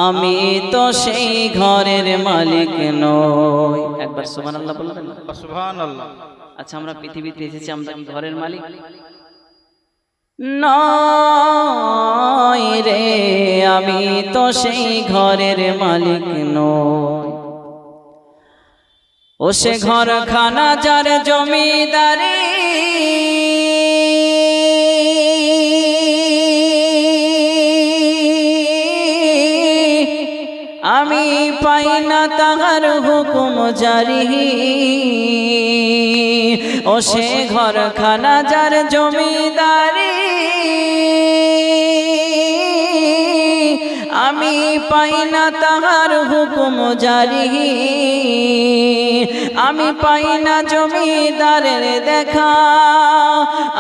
আমি তো সেই ঘরের মালিক নই। একবার সুবহানাল্লাহ বলবেন না? সুবহানাল্লাহ। আচ্ছা, আমরা পৃথিবীতে এসেছি, আমরা কি ঘরের মালিক নই রে? আমি তো সেই ঘরের মালিক নই। ও সে ঘরখানা যার জমিদারি, আমি পাই না তাহার হুকুম জারি। ও সে ঘরখানা যার জমিদারি, আমি পাই না তাহার হুকুম জারি। আমি পাই না জমিদারের দেখা,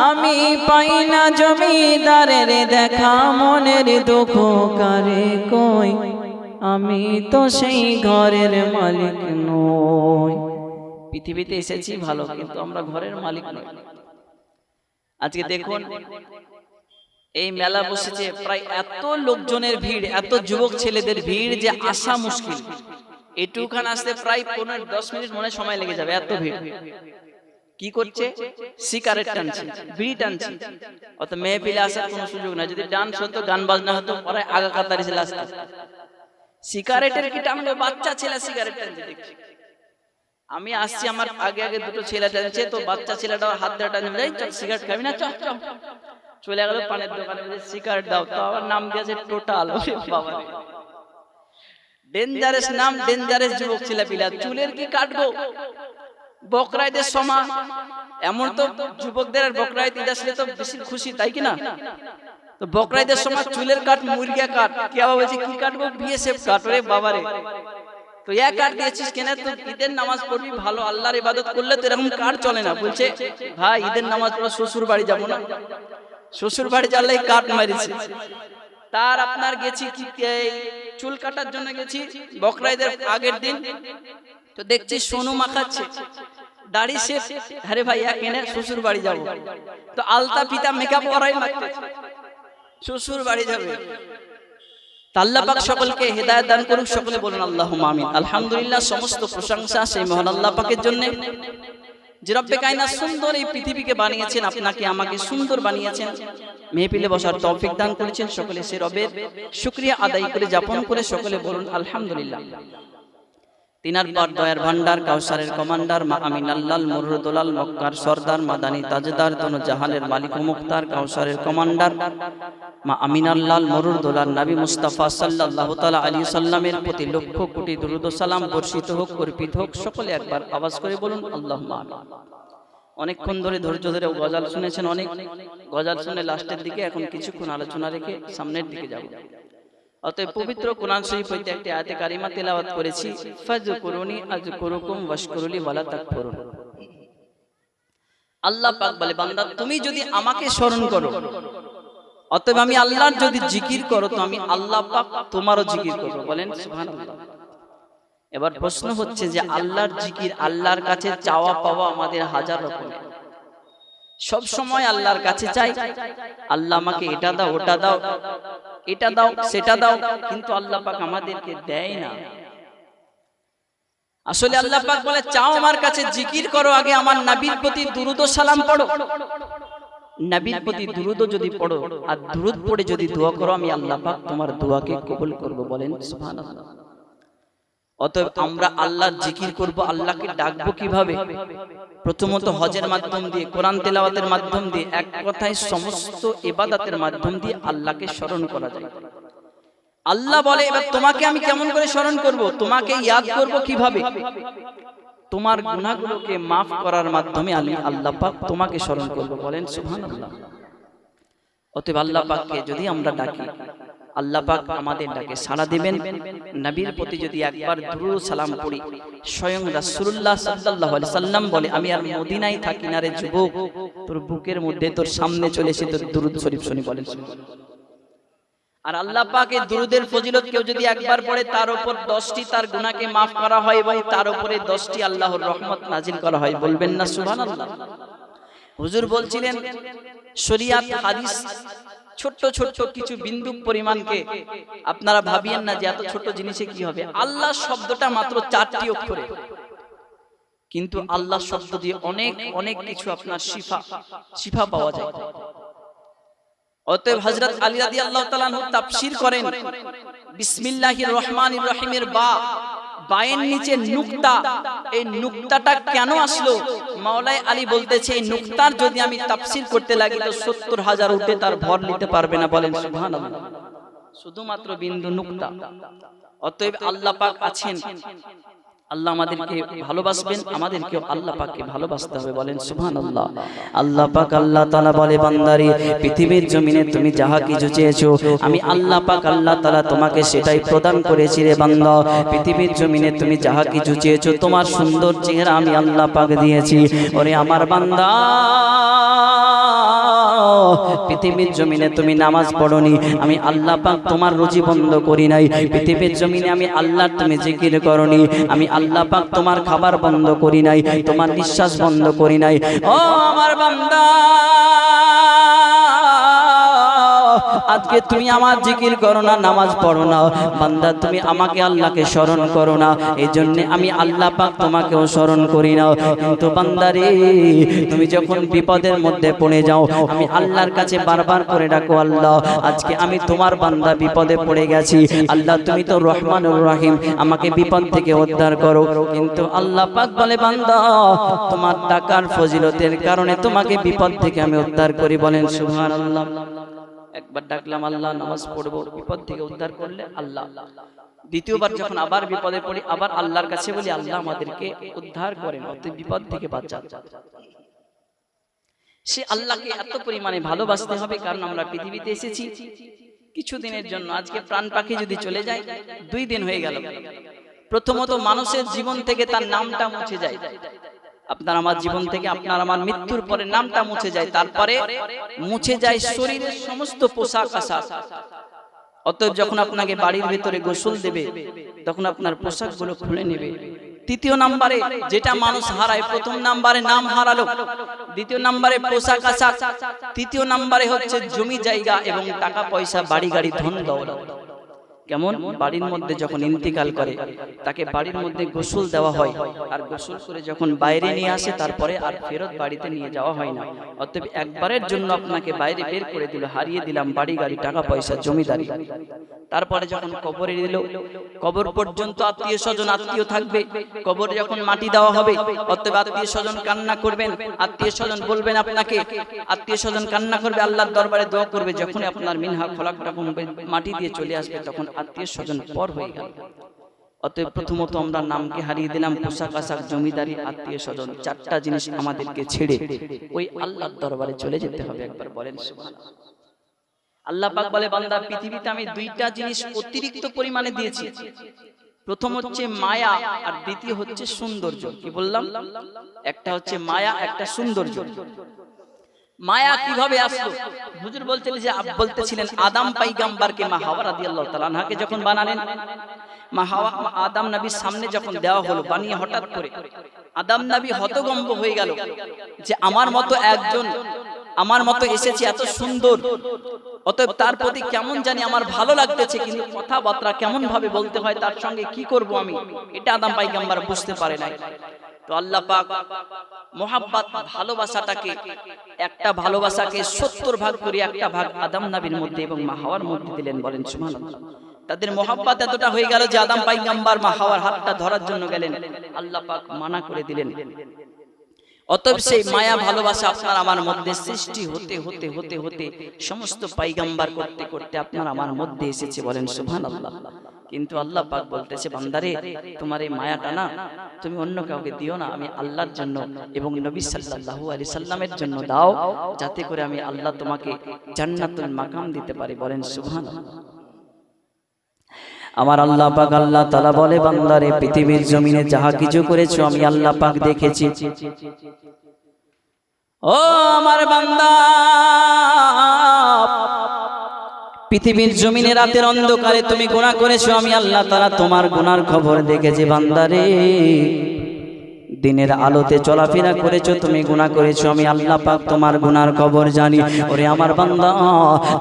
আমি পাই না জমিদারের দেখা। মনের দুঃখ কারে কই, আমি তো সেই ঘরের মালিক নই। পৃথিবীতে এসেছি ভালো, কিন্তু আমরা ঘরের মালিক নই। আজকে দেখুন, এই মেলা বসেছে, প্রায় এত লোকজনের ভিড়, এত যুবক ছেলেদের ভিড় যে আসা মুশকিল। এটুখান আসতে প্রায় 15-10 মিনিট মনে সময় লেগে যাবে, এত ভিড়। কি করছে? সিগারেট টানছে, বিড়ি টানছে। অত মেয়ে পিলে আসার কোনো সুযোগ না। যদি ডান্স হতো, গান বাজনা হতো, পরে আগা কাতারি ছেলে আসতো। সিগারেটের কি টানলো? বাচ্চা ছেলে সিগারেট টানছে দেখছি। আমি আসছি, আমার আগে আগে দুটো ছেলে টানছে, তো বাচ্চা ছেলেটা হাত ধরে টানছে, চল সিগারেট খাবি না, চল চল। চলে গেল পানের দোকানে, সিগারেট দাও। তো আবার নাম দিয়েছে টোটাল। বাবা, ডেঞ্জারাস নাম, ডেঞ্জারাস যুবক ছেলে পিলা। চুলের কি কাটবো? বকরাইদের সময় এমন তো যুবকদের আর বকরাইদ ঈদ আসলে তো বেশি খুশি, তাই কি না? তো বকরাইদের সময় চুলের কাট, মুরগিয়া কাট। কে আবার বলছে কি কাটবো? বিএসএফ কাট। রে বাবারে, তো এক কাট দিয়েছিস কেন? তো ঈদের নামাজ পড়বি, ভালো আল্লাহর ইবাদত করলে তো এরকম কাট চলে না। বলছে ভাই, ঈদের নামাজ পড়া শ্বশুর বাড়ি যাবো না, শ্বশুর বাড়ি যাওয়ার লাগি কাট মারিছে। তার আপনার গেছি কি চুল কাটার জন্য গেছি বকরাইদের আগের দিন, তো দেখছি সোনু মাখাচ্ছে, দাড়ি শেষ। আরে ভাই কেনে শ্বশুর বাড়ি যাবো, তো আলতা ফিতা মেকআপ করাই মাখতেছে, শ্বশুর বাড়ি যাবে। আল্লাহ পাক সকলকে হেদায়েত দান করুক। সকলে বলুন আল্লাহুম্মা আমিন। আলহামদুলিল্লাহ, সমস্ত প্রশংসা সেই মহান আল্লাহ পাকের জন্য, যে রব্বে কায়নাত সুন্দর এই পৃথিবীকে বানিয়েছেন, আপনাকে আমাকে সুন্দর বানিয়েছেন, মেহফিলে বসার তৌফিক দান করেছেন। সকলে সে রবের শুকরিয়া আদায় করে যাপন করে সকলে বলুন আলহামদুলিল্লাহ। তিনার পর দয়ার ভান্ডার, কাউসারের কমান্ডার, মা আমিনাল্লাল মুরুদুলাল মক্কার সরদার, মাদানী তাজদার, দোনো জাহানের মালিক ও মুখতার, কাউসারের কমান্ডার, মা আমিনাল্লাল মুরুদুলাল নবী মুস্তাফা সাল্লাল্লাহু তাআলা আলাইহি সাল্লামের প্রতি লক্ষ কোটি দরুদ ও সালাম বর্ষিত হোক, অর্পিত হোক। সকলে একবার আওয়াজ করে বলুন আল্লাহুম্মা আমিন। অনেকক্ষণ ধরে ধৈর্য ধরে গজল শুনেছেন, অনেক গজল শুনে লাস্টের দিকে এখন কিছুক্ষণ আলোচনা রেখে সামনের দিকে যাব। অতএব পবিত্র কোরআন শরীফ হইতে একটি আয়াতে কারিমা তেলাওয়াত করেছি, ফাযকুরুনি আযকুরুকুম ওয়াশকুরুলি ওয়ালা তাকফুরুন। আল্লাহ পাক বলে, বান্দা তুমি যদি আমাকে স্মরণ করো, অতএব আমি আল্লাহর যদি জিকির করো, তো আমি আল্লাহ পাক তোমারও জিকির করব। বলেন সুবহানাল্লাহ। এবার প্রশ্ন হচ্ছে যে আল্লাহর জিকির, আল্লাহর কাছে চাওয়া পাওয়া আমাদের হাজার রকমের। সব সময় আল্লাহর কাছে চাই, আল্লাহ আমাকে এটা দাও, ওটা দাও, এটা দাও, সেটা দাও, কিন্তু আল্লাহ পাক আমাদেরকে দেয় না। আসলে আল্লাহ পাক বলে, চাও আমার কাছে, জিকির করো, আগে আমার নবীর প্রতি দুরূদ ও সালাম পড়ো। নবীর প্রতি দুরূদ যদি পড়ো আর দুরূদ পড়ে যদি দোয়া করো, আমি আল্লাহ পাক তোমার দোয়াকে কবুল করব। বলেন সুবহানাল্লাহ। অতএব আমরা আল্লাহর জিকির করব, আল্লাহকে ডাকবো কিভাবে? প্রথমত হজের মাধ্যম দিয়ে, কোরআন তেলাওয়াতের মাধ্যম দিয়ে, এক কথায় সমস্ত ইবাদতের মাধ্যম দিয়ে আল্লাহকে স্মরণ করা যায়। আল্লাহ বলে, এবার তোমাকে আমি কেমন করে স্মরণ করব? তোমাকে ইয়াদ করব কিভাবে? তোমার গুনাহগুলোকে মাফ করার মাধ্যমে আমি আল্লাহ পাক তোমাকে স্মরণ করব। বলেন সুবহানাল্লাহ। অতএব আল্লাহ পাককে যদি আমরা ডাকি, আল্লাহ পাক আমাদের ডাকে সাড়া দিবেন। নবীর প্রতি যদি একবার দুরূদ সালাম পড়ি, স্বয়ং রাসূলুল্লাহ সাল্লাল্লাহু আলাইহি সাল্লাম বলে, আমি আর মদিনায় থাকি না রে যুবক, তোর বুকের মধ্যে, তোর সামনে চলে এসে তোর দুরূদ শরীফ শুনি। বলেন। আর আল্লাহ পাকের দুরূদের ফজিলত কেউ যদি একবার পড়ে, তার উপর 10টি তার গুনাহকে maaf করা হয় এবং তার উপরে 10টি আল্লাহর রহমত নাজিল করা হয়। বলবেন না সুবহানাল্লাহ। হুজুর বলছিলেন, শরিয়াত হাদিস ছোট্ট ছোট্ট কিছু বিন্দু পরিমাণকে আপনারা ভাবিয়েন না যে এত ছোট জিনিসে কি হবে। আল্লাহ শব্দটা মাত্র 4টি অক্ষরে, কিন্তু আল্লাহ শব্দ দিয়ে অনেক অনেক কিছু আপনার শিফা পাওয়া যায়। অতএব হযরত আলী রাদিয়াল্লাহু তাআলা আনহু তাফসীর করেন বিসমিল্লাহির রহমানির রহিমের বায়ের নিচে নুকতা, এই নুকতাটা কেন আসলো? মাওলাই আলী বলতেছে এই নুকতার যদি আমি তাফসীর করতে লাগি তো 70,000 উঠে তার ভর নিতে পারবে না। বলেন সুবহানাল্লাহ। শুধুমাত্র বিন্দু নুকতা। অতএব আল্লাহ পাক আছেন, আল্লাহ আমাদেরকে ভালোবাসবেন, আমাদেরকেও আল্লাহ পাককে ভালোবাসতে হবে। বলেন সুবহানাল্লাহ। আল্লাহ পাক আল্লাহ তাআলা বলে বান্দারে পৃথিবীর জমিনে তুমি যাহা কিছু চেয়েছো আমি আল্লাহ পাক আল্লাহ তাআলা তোমাকে সেটাই প্রদান করেছি রে বান্দা। পৃথিবীর জমিনে তুমি যাহা কিছু চেয়েছো তোমার সুন্দর চেহারা আমি আল্লাহ পাক দিয়েছি। ওরে আমার বান্দা, পৃথিবীর জমিনে তুমি নামাজ পড়নি, আমি আল্লাহ পাক তোমার রুজি বন্ধ করি নাই। পৃথিবীর জমিনে আমি আল্লাহর তুমি জিকির করনি, আমি আল্লাহ পাক তোমার খাবার বন্ধ করি নাই, তোমার নিঃশ্বাস বন্ধ করি নাই। ও আমার বান্দা, আজকে তুমি আমার জিকির করো না, নামাজ পড়ো না, বান্দা তুমি আমাকে আল্লাহকে স্মরণ করো না, এই জন্য আমি আল্লাহ পাক তোমাকেও স্মরণ করি না। কিন্তু বান্দারে তুমি যখন বিপদের মধ্যে পড়ে যাও আমি আল্লাহর কাছে বারবার করে ডাকো, আল্লাহ আজকে আমি তোমার বান্দা বিপদে পড়ে গেছি, আল্লাহ তুমি তো রহমানুর রহিম, আমাকে বিপদ থেকে উদ্ধার করো। কিন্তু আল্লাহ পাক বলে বান্দা তোমার টাকার ফজিলতের কারণে তোমাকে বিপদ থেকে আমি উদ্ধার করি। বলেন সুবহানাল্লাহ। একবার ডাকলাম আল্লাহ, নামাজ পড়বো, বিপদ থেকে উদ্ধার করলে আল্লাহ। দ্বিতীয়বার যখন আবার বিপদে পড়ি আবার আল্লাহর কাছে বলি আল্লাহ আমাদেরকে উদ্ধার করেন, অতএব বিপদ থেকে বাঁচান। সে আল্লাহকে এত পরিমাণে ভালোবাসতে হবে, কারণ আমরা পৃথিবীতে এসেছি কিছুদিনের জন্য। আজকে প্রাণ পাখি যদি চলে যায় 2 দিন হয়ে গেল, প্রথমত মানুষের জীবন থেকে তার নামটা মুছে যায়। আপনার আমার জীবন থেকে আপনার আমার মৃত্যুর পরে নামটা মুছে যায়, তারপরে মুছে যায় শরীরের সমস্ত পোশাক আশাক। অতএব যখন আপনাকে বাড়ির ভিতরে গোসল দেবে তখন আপনার পোশাকগুলো খুলে নেবে। তৃতীয় নম্বরে যেটা মানুষ হারায়, প্রথম নম্বরে নাম হারালো, দ্বিতীয় নম্বরে পোশাক আশাক, তৃতীয় নম্বরে হচ্ছে জমি জায়গা এবং টাকা পয়সা, বাড়ি গাড়ি, ধন দৌলত। কেমন? বাড়ির মধ্যে যখন ইন্তিকাল করে তাকে বাড়ির মধ্যে গোসল দেওয়া হয়, আর গোসল করে যখন বাইরে নিয়ে আসে তারপরে আর ফেরত বাড়িতে নিয়ে যাওয়া হয় না। অতএব একবারের জন্য আপনাকে বাইরে বের করে দিল, হারিয়ে দিলাম বাড়ি গাড়ি, টাকা পয়সা, জমিদারি। তারপরে যখন কবরে দিল, কবর পর্যন্ত আত্মীয় স্বজন আত্মীয় থাকবে। কবর যখন মাটি দেওয়া হবে অতএব আত্মীয় স্বজন কান্না করবেন, আত্মীয় স্বজন বলবেন আপনাকে, আত্মীয় স্বজন কান্না করবে, আল্লাহর দরবারে দোয়া করবে। যখন আপনার মিনহা খলাকটা মাটি দিয়ে চলে আসবে তখন আত্মীয় স্বজন পর হয়ে গেল। অতএব প্রথমত আমরা নামকে হারিয়ে দিলাম, পোশাক আশাক, জমিদারি, আত্মীয় স্বজন, 4টা জিনিস আমাদেরকে ছেড়ে ওই আল্লাহর দরবারে চলে যেতে হবে। একবার বলেন সুবহানাল্লাহ। আল্লাহ পাক বলে বান্দা পৃথিবীতে আমি 2টা জিনিস অতিরিক্ত পরিমাণে দিয়েছি, প্রথম হচ্ছে মায়া আর দ্বিতীয় হচ্ছে সৌন্দর্য। কি বললাম? একটা হচ্ছে মায়া, একটা সৌন্দর্য। মায়া কিভাবে আসলো? হুজুর বলতেছিলেন আদম পয়গম্বরকে মা হাওয়া রাদিয়াল্লাহু তাআলা আনহাকে যখন বানালেন, মা হাওয়া আদম নবীর সামনে যখন দেওয়া হলো, বানিয়ে হঠাৎ করে আদম নবী হতভম্ব হয়ে গেল যে আমার মতো একজন, আমার মতো এসেছে এত সুন্দর, অতএব তার প্রতি কেমন জানি আমার ভালো লাগতেছে, কিন্তু কথাবার্তা কেমন ভাবে বলতে হয়, তার সঙ্গে কি করব আমি, এটা আদম পয়গম্বর বুঝতে পারে নাই। তো আল্লাহ পাক মোহাব্বত, ভালোবাসাটাকে, একটা ভালোবাসাকে 70 ভাগ করে একটা ভাগ আদম নবীর মধ্যে এবং মা হাওয়ার মধ্যে দিলেন। বলেন সুবহানাল্লাহ। তাদের মোহাব্বত এতটা হয়ে গেল যে আদম পয়গম্বর মা হাওয়ার হাতটা ধরার জন্য গেলেন, আল্লাহ পাক মানা করে দিলেন। অতএব সেই মায়া ভালোবাসা আপনার আমার মধ্যে সৃষ্টি হতে হতে হতে হতে সমস্ত পয়গম্বর করতে করতে আপনার আমার মধ্যে এসেছে। বলেন সুবহানাল্লাহ। কিন্তু আল্লাহ পাক বলতেছে বান্দারে তোমার এই মায়াটা না তুমি অন্য কাউকে দিও না, আমি আল্লাহর জন্য এবং নবী সাল্লাল্লাহু আলাইহি সাল্লামের জন্য দাও, যাতে করে আমি আল্লাহ তোমাকে জান্নাতুল মাকাম দিতে পারি। বলেন সুবহানাল্লাহ। আমার আল্লাহ পাক আল্লাহ তাআলা বলে বান্দারে পৃথিবীর জমিনে যাহা কিছু করেছো আমি আল্লাহ পাক দেখেছি। ও আমার বান্দা, পৃথিবীর জমিনে রাতের অন্ধকারে তুমি গুনাহ করেছো, আমি আল্লাহ তাআলা তোমার গুনার খবর দেখেছি। বান্দারে দিনের আলোতে চলাফেরা করেছো, তুমি গুনাহ করেছো, আমি আল্লাহ পাক তোমার গুনার খবর জানি। ওরে আমার বান্দা,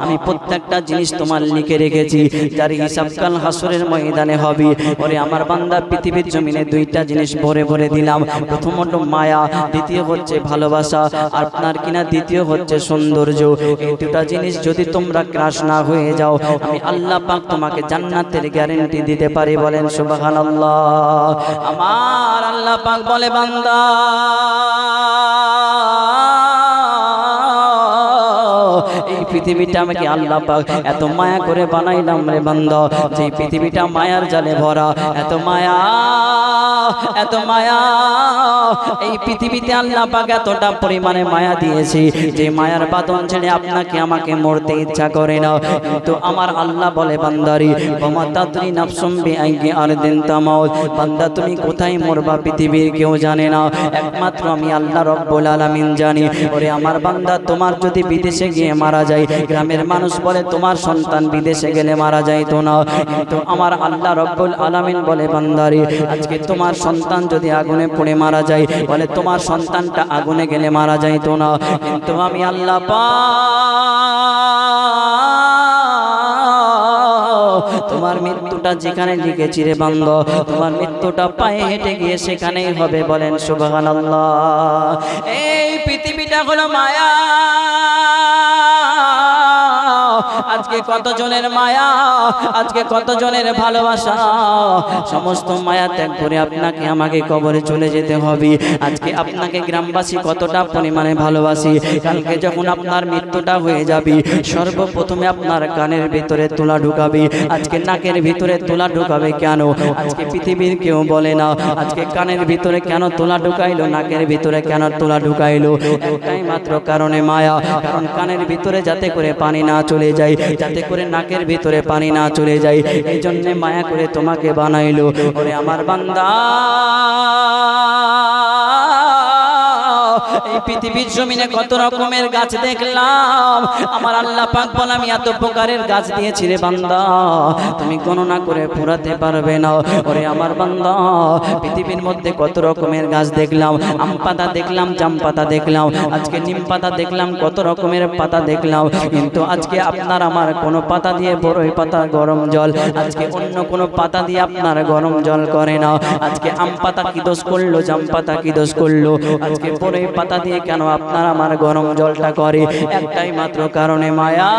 আমি প্রত্যেকটা জিনিস তোমার লিখে রেখেছি, যার হিসাব কাল হাসরের ময়দানে হবে। ওরে আমার বান্দা, পৃথিবীর জমিনে দুইটা জিনিস ভরে ভরে দিলাম। প্রথম হলো মায়া, দ্বিতীয় হচ্ছে ভালোবাসা, আর আপনার কিনা দ্বিতীয় হচ্ছে সৌন্দর্য। এই দুটা জিনিস যদি তোমরা ক্রাশ না হয়ে যাও, আমি আল্লাহ পাক তোমাকে জান্নাতের গ্যারান্টি দিতে পারি। বলেন সুবহানাল্লাহ। আমার আল্লাহ পাক বলে, বান্দা এই পৃথিবীটা আমাকে আল্লাহ পাক এত মায়া করে বানাইলাম রে বান্দা, যে পৃথিবীটা মায়ার জালে ভরা। এত মায়া, এত মায়া, এই পৃথিবীতে আল্লাহ পাক এতটা পরিমাণে মায়া দিয়েছে যে মায়ার বাঁধন ছেড়ে আপনাকে আমাকে মরতে ইচ্ছা করে না। কিন্তু আমার আল্লাহ বলে, বান্দারি ওমা তাদরি নাফসুম বিআইয়ি আরদিন তামাউত, বান্দা তুমি কোথায় মরবা পৃথিবীর কেউ জানে না, একমাত্র আমি আল্লাহ রব্বুল আলামিন জানি। ওরে আমার বান্দা, তোমার যদি বিদেশে গিয়ে মারা যায়, গ্রামের মানুষ বলে তোমার সন্তান বিদেশে গেলে মারা যাইতো না, কিন্তু আমার আল্লাহ রব্বুল আলামিন বলে, বান্দারি আজকে তোমার সন্তান যদি আগুনে পড়ে মারা যায়, বলে তোমার সন্তানটা আগুনে গেলে মারা যাইতো না, কিন্তু আমি আল্লাহ পাক তোমার মৃত্যুটা যেখানে লিখেছি রে বান্দা, তোমার মৃত্যুটা পায়ে হেঁটে গিয়ে সেখানেই হবে। বলেন সুবহানাল্লাহ। এই পৃথিবীটা হলো মায়া। আজকে কতজনের মায়া, আজকে কতজনের ভালোবাসা, সমস্ত মায়া ত্যাগ করে আপনাকে আমাকে কবরে চলে যেতে হবে। আজকে আপনাকে গ্রামবাসী কতটা পরিমাণে ভালোবাসি, কালকে যখন আপনার মৃত্যুটা হয়ে যাবে, সর্বপ্রথমে আপনার কানের ভিতরে তুলা ঢুকাবে। আজকে নাকের ভিতরে তুলা ঢুকাবে কেন? আজকে পৃথিবীর কেউ বলে না আজকে কানের ভিতরে কেন তুলা ঢুকাইলো, নাকের ভিতরে কেন তুলা ঢুকাইলো। একটাই মাত্র কারণে, মায়া। কারণ কানের ভিতরে যাতে করে পানি না চলে যায়, যাতে করে নাকের ভিতরে পানি না চলে যায়, এই জন্য মায়া করে তোমাকে বানাইলো। ওরে আমার বান্দা, এই পৃথিবীর জমিনে কত রকমের গাছ দেখলাম, আমার আল্লাহ পাক বলে আমি এত প্রকারের গাছ দিয়েছি রে বান্দা, তুমি গণনা করে পুরাতে পারবে না। ওরে আমার বান্দা, পৃথিবীর মধ্যে কত রকমের গাছ দেখলাম, আম পাতা দেখলাম, জাম পাতা দেখলাম, আজকে নিম পাতা দেখলাম, কত রকমের পাতা দেখলাম, কিন্তু আজকে আপনার আমার কোনো পাতা দিয়ে বড়ই পাতা গরম জল, আজকে অন্য কোনো পাতা দিয়ে আপনার গরম জল করে না। আজকে আম পাতা কি দোষ করলো, জাম পাতা কি দোষ করলো, আজকে বড়ই পাতা দিয়ে কেন আপনার আমার গরম জলটা করে? একটাই মাত্র কারণে, মায়া।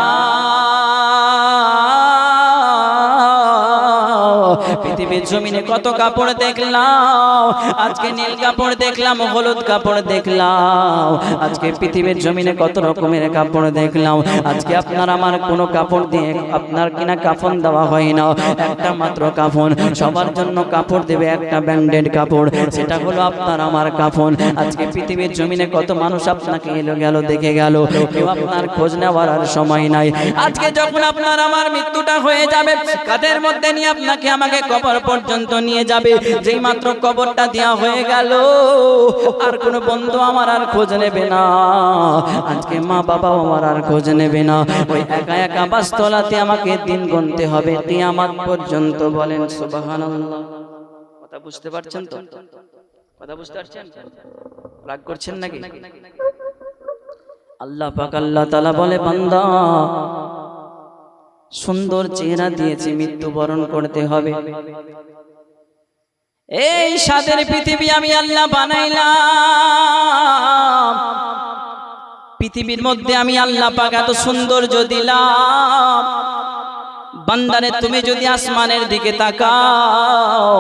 পৃথিবীর জমিনে কত কাপড় দেখলাম, আজকে নীল কাপড় দেখলাম, হলুদ কাপড় দেখলাম, আজকে পৃথিবীর জমিনে কত রকমের কাপড় দেখলাম, আজকে আপনার আমার কোনো কাপড় দিয়ে আপনার কিনা কাফন দেওয়া হয় না। একটা মাত্র কাফন, সবার জন্য কাপড় দেবে একটা ব্যান্ডেড কাপড়, সেটা হলো আপনার আমার কাফন। আজকে পৃথিবীর জমিনে কত মানুষ আপনাকে এলো গেল, দেখে গেল, কেউ আপনার খোঁজ নেওয়ার আর সময় নাই। আজকে যখন আপনার আমার মৃত্যুটা হয়ে যাবে, কাঁধের মধ্যে নিয়ে আপনাকে আমাকে কবর পর্যন্ত নিয়ে যাবে, যেই মাত্র কবরটা দেওয়া হয়ে গেল, আর কোনো বন্ধু আমার আর খোঁজ নেবে না, আজকে মা বাবা আমার আর খোঁজ নেবে না, ওই একা একা বাসতলাতে আমাকে দিন গুনতে হবে কিয়ামত পর্যন্ত। বলেন সুবহানাল্লাহ। কথা বুঝতে পারছেন তো? কথা বুঝতে পারছেন? রাগ করছেন নাকি? আল্লাহ পাক আল্লাহ তাআলা বলে, বান্দা সুন্দর চেহারা দিয়েছি, মৃত্যুবরণ করতে হবে। এই সাদের পৃথিবী আমি আল্লাহ বানাইলাম, পৃথিবীর মধ্যে আমি আল্লাহ পাক এত সৌন্দর্য দিলাম। বান্দারে তুমি যদি আসমানের দিকে তাকাও,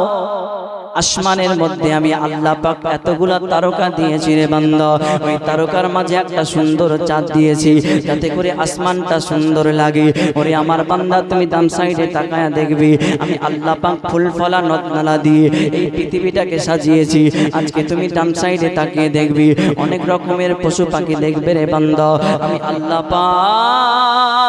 আসমানের মধ্যে আমি আল্লাহ পাক এতগুলা তারকা দিয়েছি রে বান্দা, ওই তারকার মাঝে একটা সুন্দর চাঁদ দিয়েছি, যাতে করে আসমানটা সুন্দর লাগে। ওরে আমার বান্দা, তুমি ডান সাইডে তাকায়া দেখবি আমি আল্লাহ পাক ফুল ফলা নদনালা দিয়ে এই পৃথিবীটাকে সাজিয়েছি। আজকে তুমি ডান সাইডে তাকিয়ে দেখবি অনেক রকমের পশু পাখি দেখবে রে বান্দা, আমি আল্লাহ পাক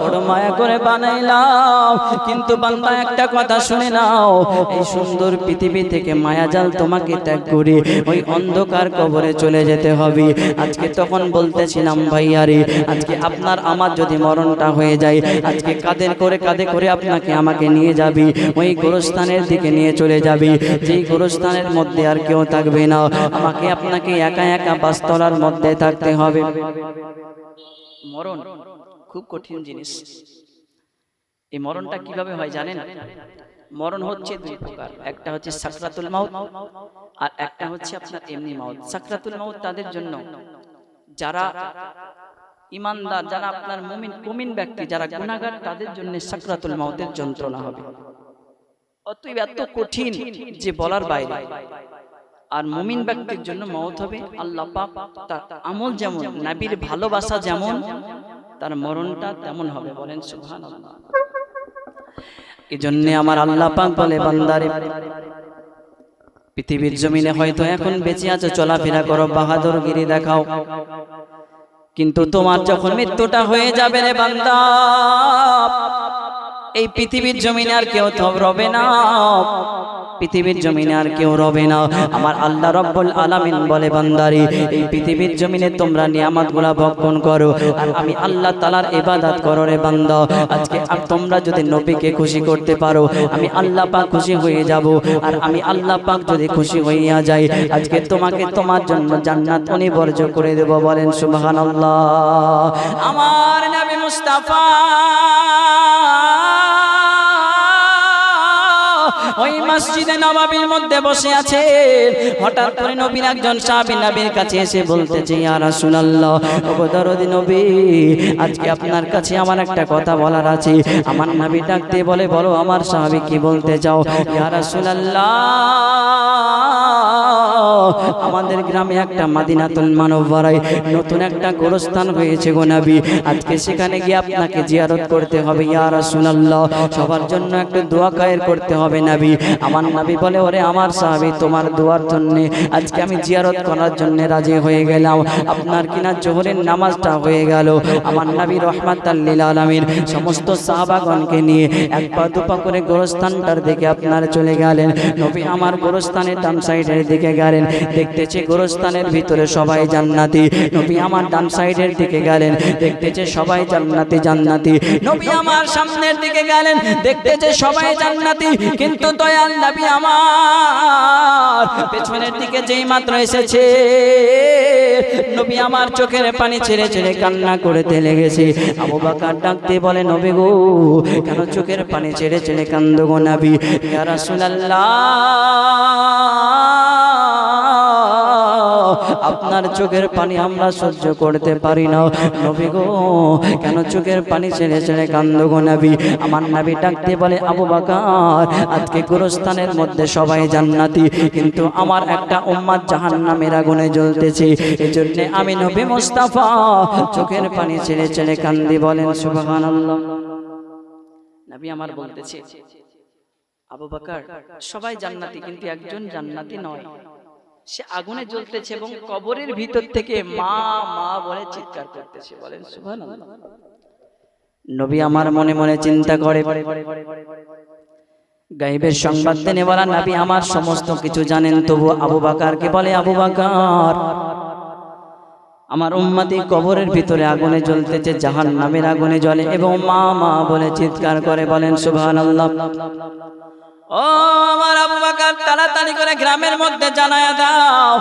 বড় মায়া করে বানাইলাম, কিন্তু বান্দা একটা কথা শুনে নাও, এই সুন্দর পৃথিবী থেকে মায়াজাল তোমাকে ত্যাগ করে ওই অন্ধকার কবরে চলে যেতে হবে। আজকে তখন বলতেছিলাম ভাইয়ারে, আজকে আপনার আমার যদি মরণটা হয়ে যায়, আজকে কাঁধে করে আপনাকে আমাকে নিয়ে যাবি, ওই গোরস্থানের দিকে নিয়ে চলে যাবি, যেই গোরস্থানের মধ্যে আর কেউ থাকবে না, আমাকে আপনাকে একা একা বাসতলার মধ্যে থাকতে হবে। মরণ খুব কঠিন জিনিস। এই মরণটা কিভাবে হয় জানেন? মরণ হচ্ছে দুই প্রকার, একটা হচ্ছে সাকরাতুল মাউত আর একটা হচ্ছে আপনার এমনি মাউত। সাকরাতুল মাউত তাদের জন্য যারা ইমানদার, যারা আপনার মুমিন ব্যক্তি, যারা গুনাহগার, তাদের জন্য সাকরাতুল মাউতের যন্ত্রণা হবে। অতএব এত কঠিন যে বলার বাইরে। আর মুমিন ব্যক্তির জন্য মওত হবে আল্লাহ পাক তার আমল যেমন, নবীর ভালোবাসা যেমন, তার মরণটা তেমন হবে। বলেন সুবহানাল্লাহ। এজন্য আমার আল্লাহ পাক বলে, বান্দারে পৃথিবীর জমিনে হয়তো এখন বেঁচে আছো, চলাফেরা করো, বাহাদুরগিরি দেখাও, কিন্তু তোমার যখন মৃত্যুটা হয়ে যাবে রে বান্দা, এই পৃথিবীর জমিনে আর কেউ রবে না, পৃথিবীর জমিনে আর কেউ রবে না। আমার আল্লাহ রাব্বুল আলামিন বলে, বান্দারে এই পৃথিবীর জমিনে তোমরা নিয়ামতগুলা ভক্ষণ করো আর আমি আল্লাহ তাআলার ইবাদত করো রে বান্দা। আজকে আর তোমরা যদি নবীকে খুশি করতে পারো, আমি আল্লাহ পাক খুশি হয়ে যাব। আর আমি আল্লাহ পাক যদি খুশি হইয়া যাই, আজকে তোমাকে তোমার জন্য জান্নাত অনিবার্য করে দেব। বলেন সুবহানাল্লাহ। আমার নবী মুস্তাফা ওই মসজিদে নববীর মধ্যে বসে আছে, হঠাৎ করে নবীর একজন সাহাবী নবীর কাছে এসে বলতেছে, ইয়া রাসূলুল্লাহ, ওগো দরদি নবী, আজকে আপনার কাছে আমার একটা কথা বলার আছে। আমার নবী ডাকতে বলে, বলো আমার সাহাবী কি বলতে চাও? ইয়া রাসূলুল্লাহ, আমাদের গ্রামে একটা মদিনাতুল মুনাওয়ারায় নতুন একটা গোরস্থান হয়েছে গো নবী, আজকে সেখানে গিয়ে আপনাকে জিয়ারত করতে হবে। ইয়া রাসূলুল্লাহ, সবার জন্য একটু দোয়া কায়ের করতে হবে নবী। আমার নবী বলে, ওরে আমার সাহাবী, তোমার দোয়ার জন্য আজকে আমি জিয়ারত করার জন্য রাজি হয়ে গেলাম। আপনার কিনা জোহরের নামাজটা হয়ে গেল। আমার নবী রাহমাতাল লিল আলামিন সমস্ত সাহাবাগণকে নিয়ে এক পা দুপা করে গোরস্থানটার দিকে আপনার চলে গেলেন। নবী আমার গোরস্থানের ডান সাইডের দিকে গেলেন, দেখতেছে গোরস্থানের ভিতরে সবাই জান্নাতি। নবী আমার ডান সাইডের দিকে গেলেন, দেখতেছে সবাই জান্নাতি জান্নাতি। নবী আমার সামনের দিকে গেলেন, দেখতেছে সবাই জান্নাতি, কিন্তু দয়াল নবী আমার পেছনের দিকে যেই মাত্র এসেছে, নবী আমার চোখের পানি ছেড়ে ছেড়ে কান্না করতে লেগেছে। আবু বকর ডাকতে বলে, নবী গো, কেন চোখের পানি ছেড়ে ছেড়ে কান্দো গো নবী? ইয়া রাসূলুল্লাহ, আপনার চোখের পানি আমরা সহ্য করতে পারি না। নবী গো, কেন চোখের পানি ছেড়ে ছেড়ে কান্দো গো নবী? আমার নবী ডাকতে বলে, আবু বকর, আজকে গোরস্থানের মধ্যে সবাই জান্নাতি, কিন্তু আমার একটা উম্মত জাহান্নামের আগুনে জ্বলতেছে, এজন্য আমি নবী মুস্তাফা চোখের পানি ছেড়ে ছেড়ে কান্দি। বলেন সুবহানাল্লাহ। নবী আমার বলতেছে, আবু বকর, সবাই জান্নাতি, কিন্তু একজন জান্নাতি নয়, সে আগুনে জ্বলতেছে এবং কবরের ভিতর থেকে মা মা বলে চিৎকার করতেছে। বলেন সুবহানাল্লাহ। নবী আমার মনে মনে চিন্তা করে, গায়েবের সংবাদ দেনেওয়ালা নবী আমার সমস্ত কিছু জানেন, তবু আবু বকরকে বলে, আবু বকর, আমার উম্মতি কবরের ভিতরে আগুনে জ্বলতেছে, জাহান্নামের আগুনে জ্বলে এবং মা মা বলে চিৎকার করে। বলেন সুবহানাল্লাহ। ও আমার আবু বকর, তাড়াতাড়ি করে গ্রামের মধ্যে জানায়া দাও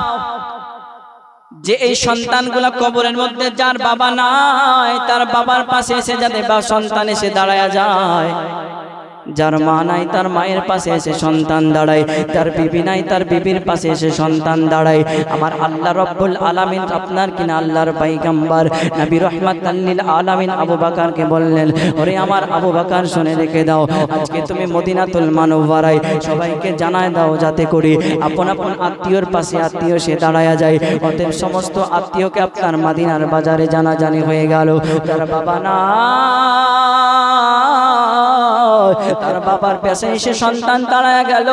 যে এই সন্তানগুলো কবরের মধ্যে, যার বাবা নাই তার বাবার পাশে এসে যাতে বা সন্তান এসে দাঁড়ায়া যায়, যার মা নাই তার মায়ের পাশে এসে সন্তান দাঁড়ায়, যার বিবি নাই তার বিবির পাশে এসে সন্তান দাঁড়ায়। আমার আল্লাহ রাব্বুল আলামিন আপনার কিনা আল্লাহর পয়গম্বর নবী রাহমাতাল লিল আলামিন আবু বকরকে বললেন, ওরে আমার আবু বকর, শুনে রেখে দাও, আজকে তুমি মদিনাতুল মুনাওয়ারায় সবাইকে জানায় দাও যাতে করে আপন আপন আত্মীয়র পাশে আত্মীয় সে দাঁড়ায়া যায়। অতএব সমস্ত আত্মীয়কে আপনার মদিনার বাজারে জানাজানি হয়ে গেল, যার বাবা না তার বাবার পাশে এসে সন্তান দাঁড়ায় গেল,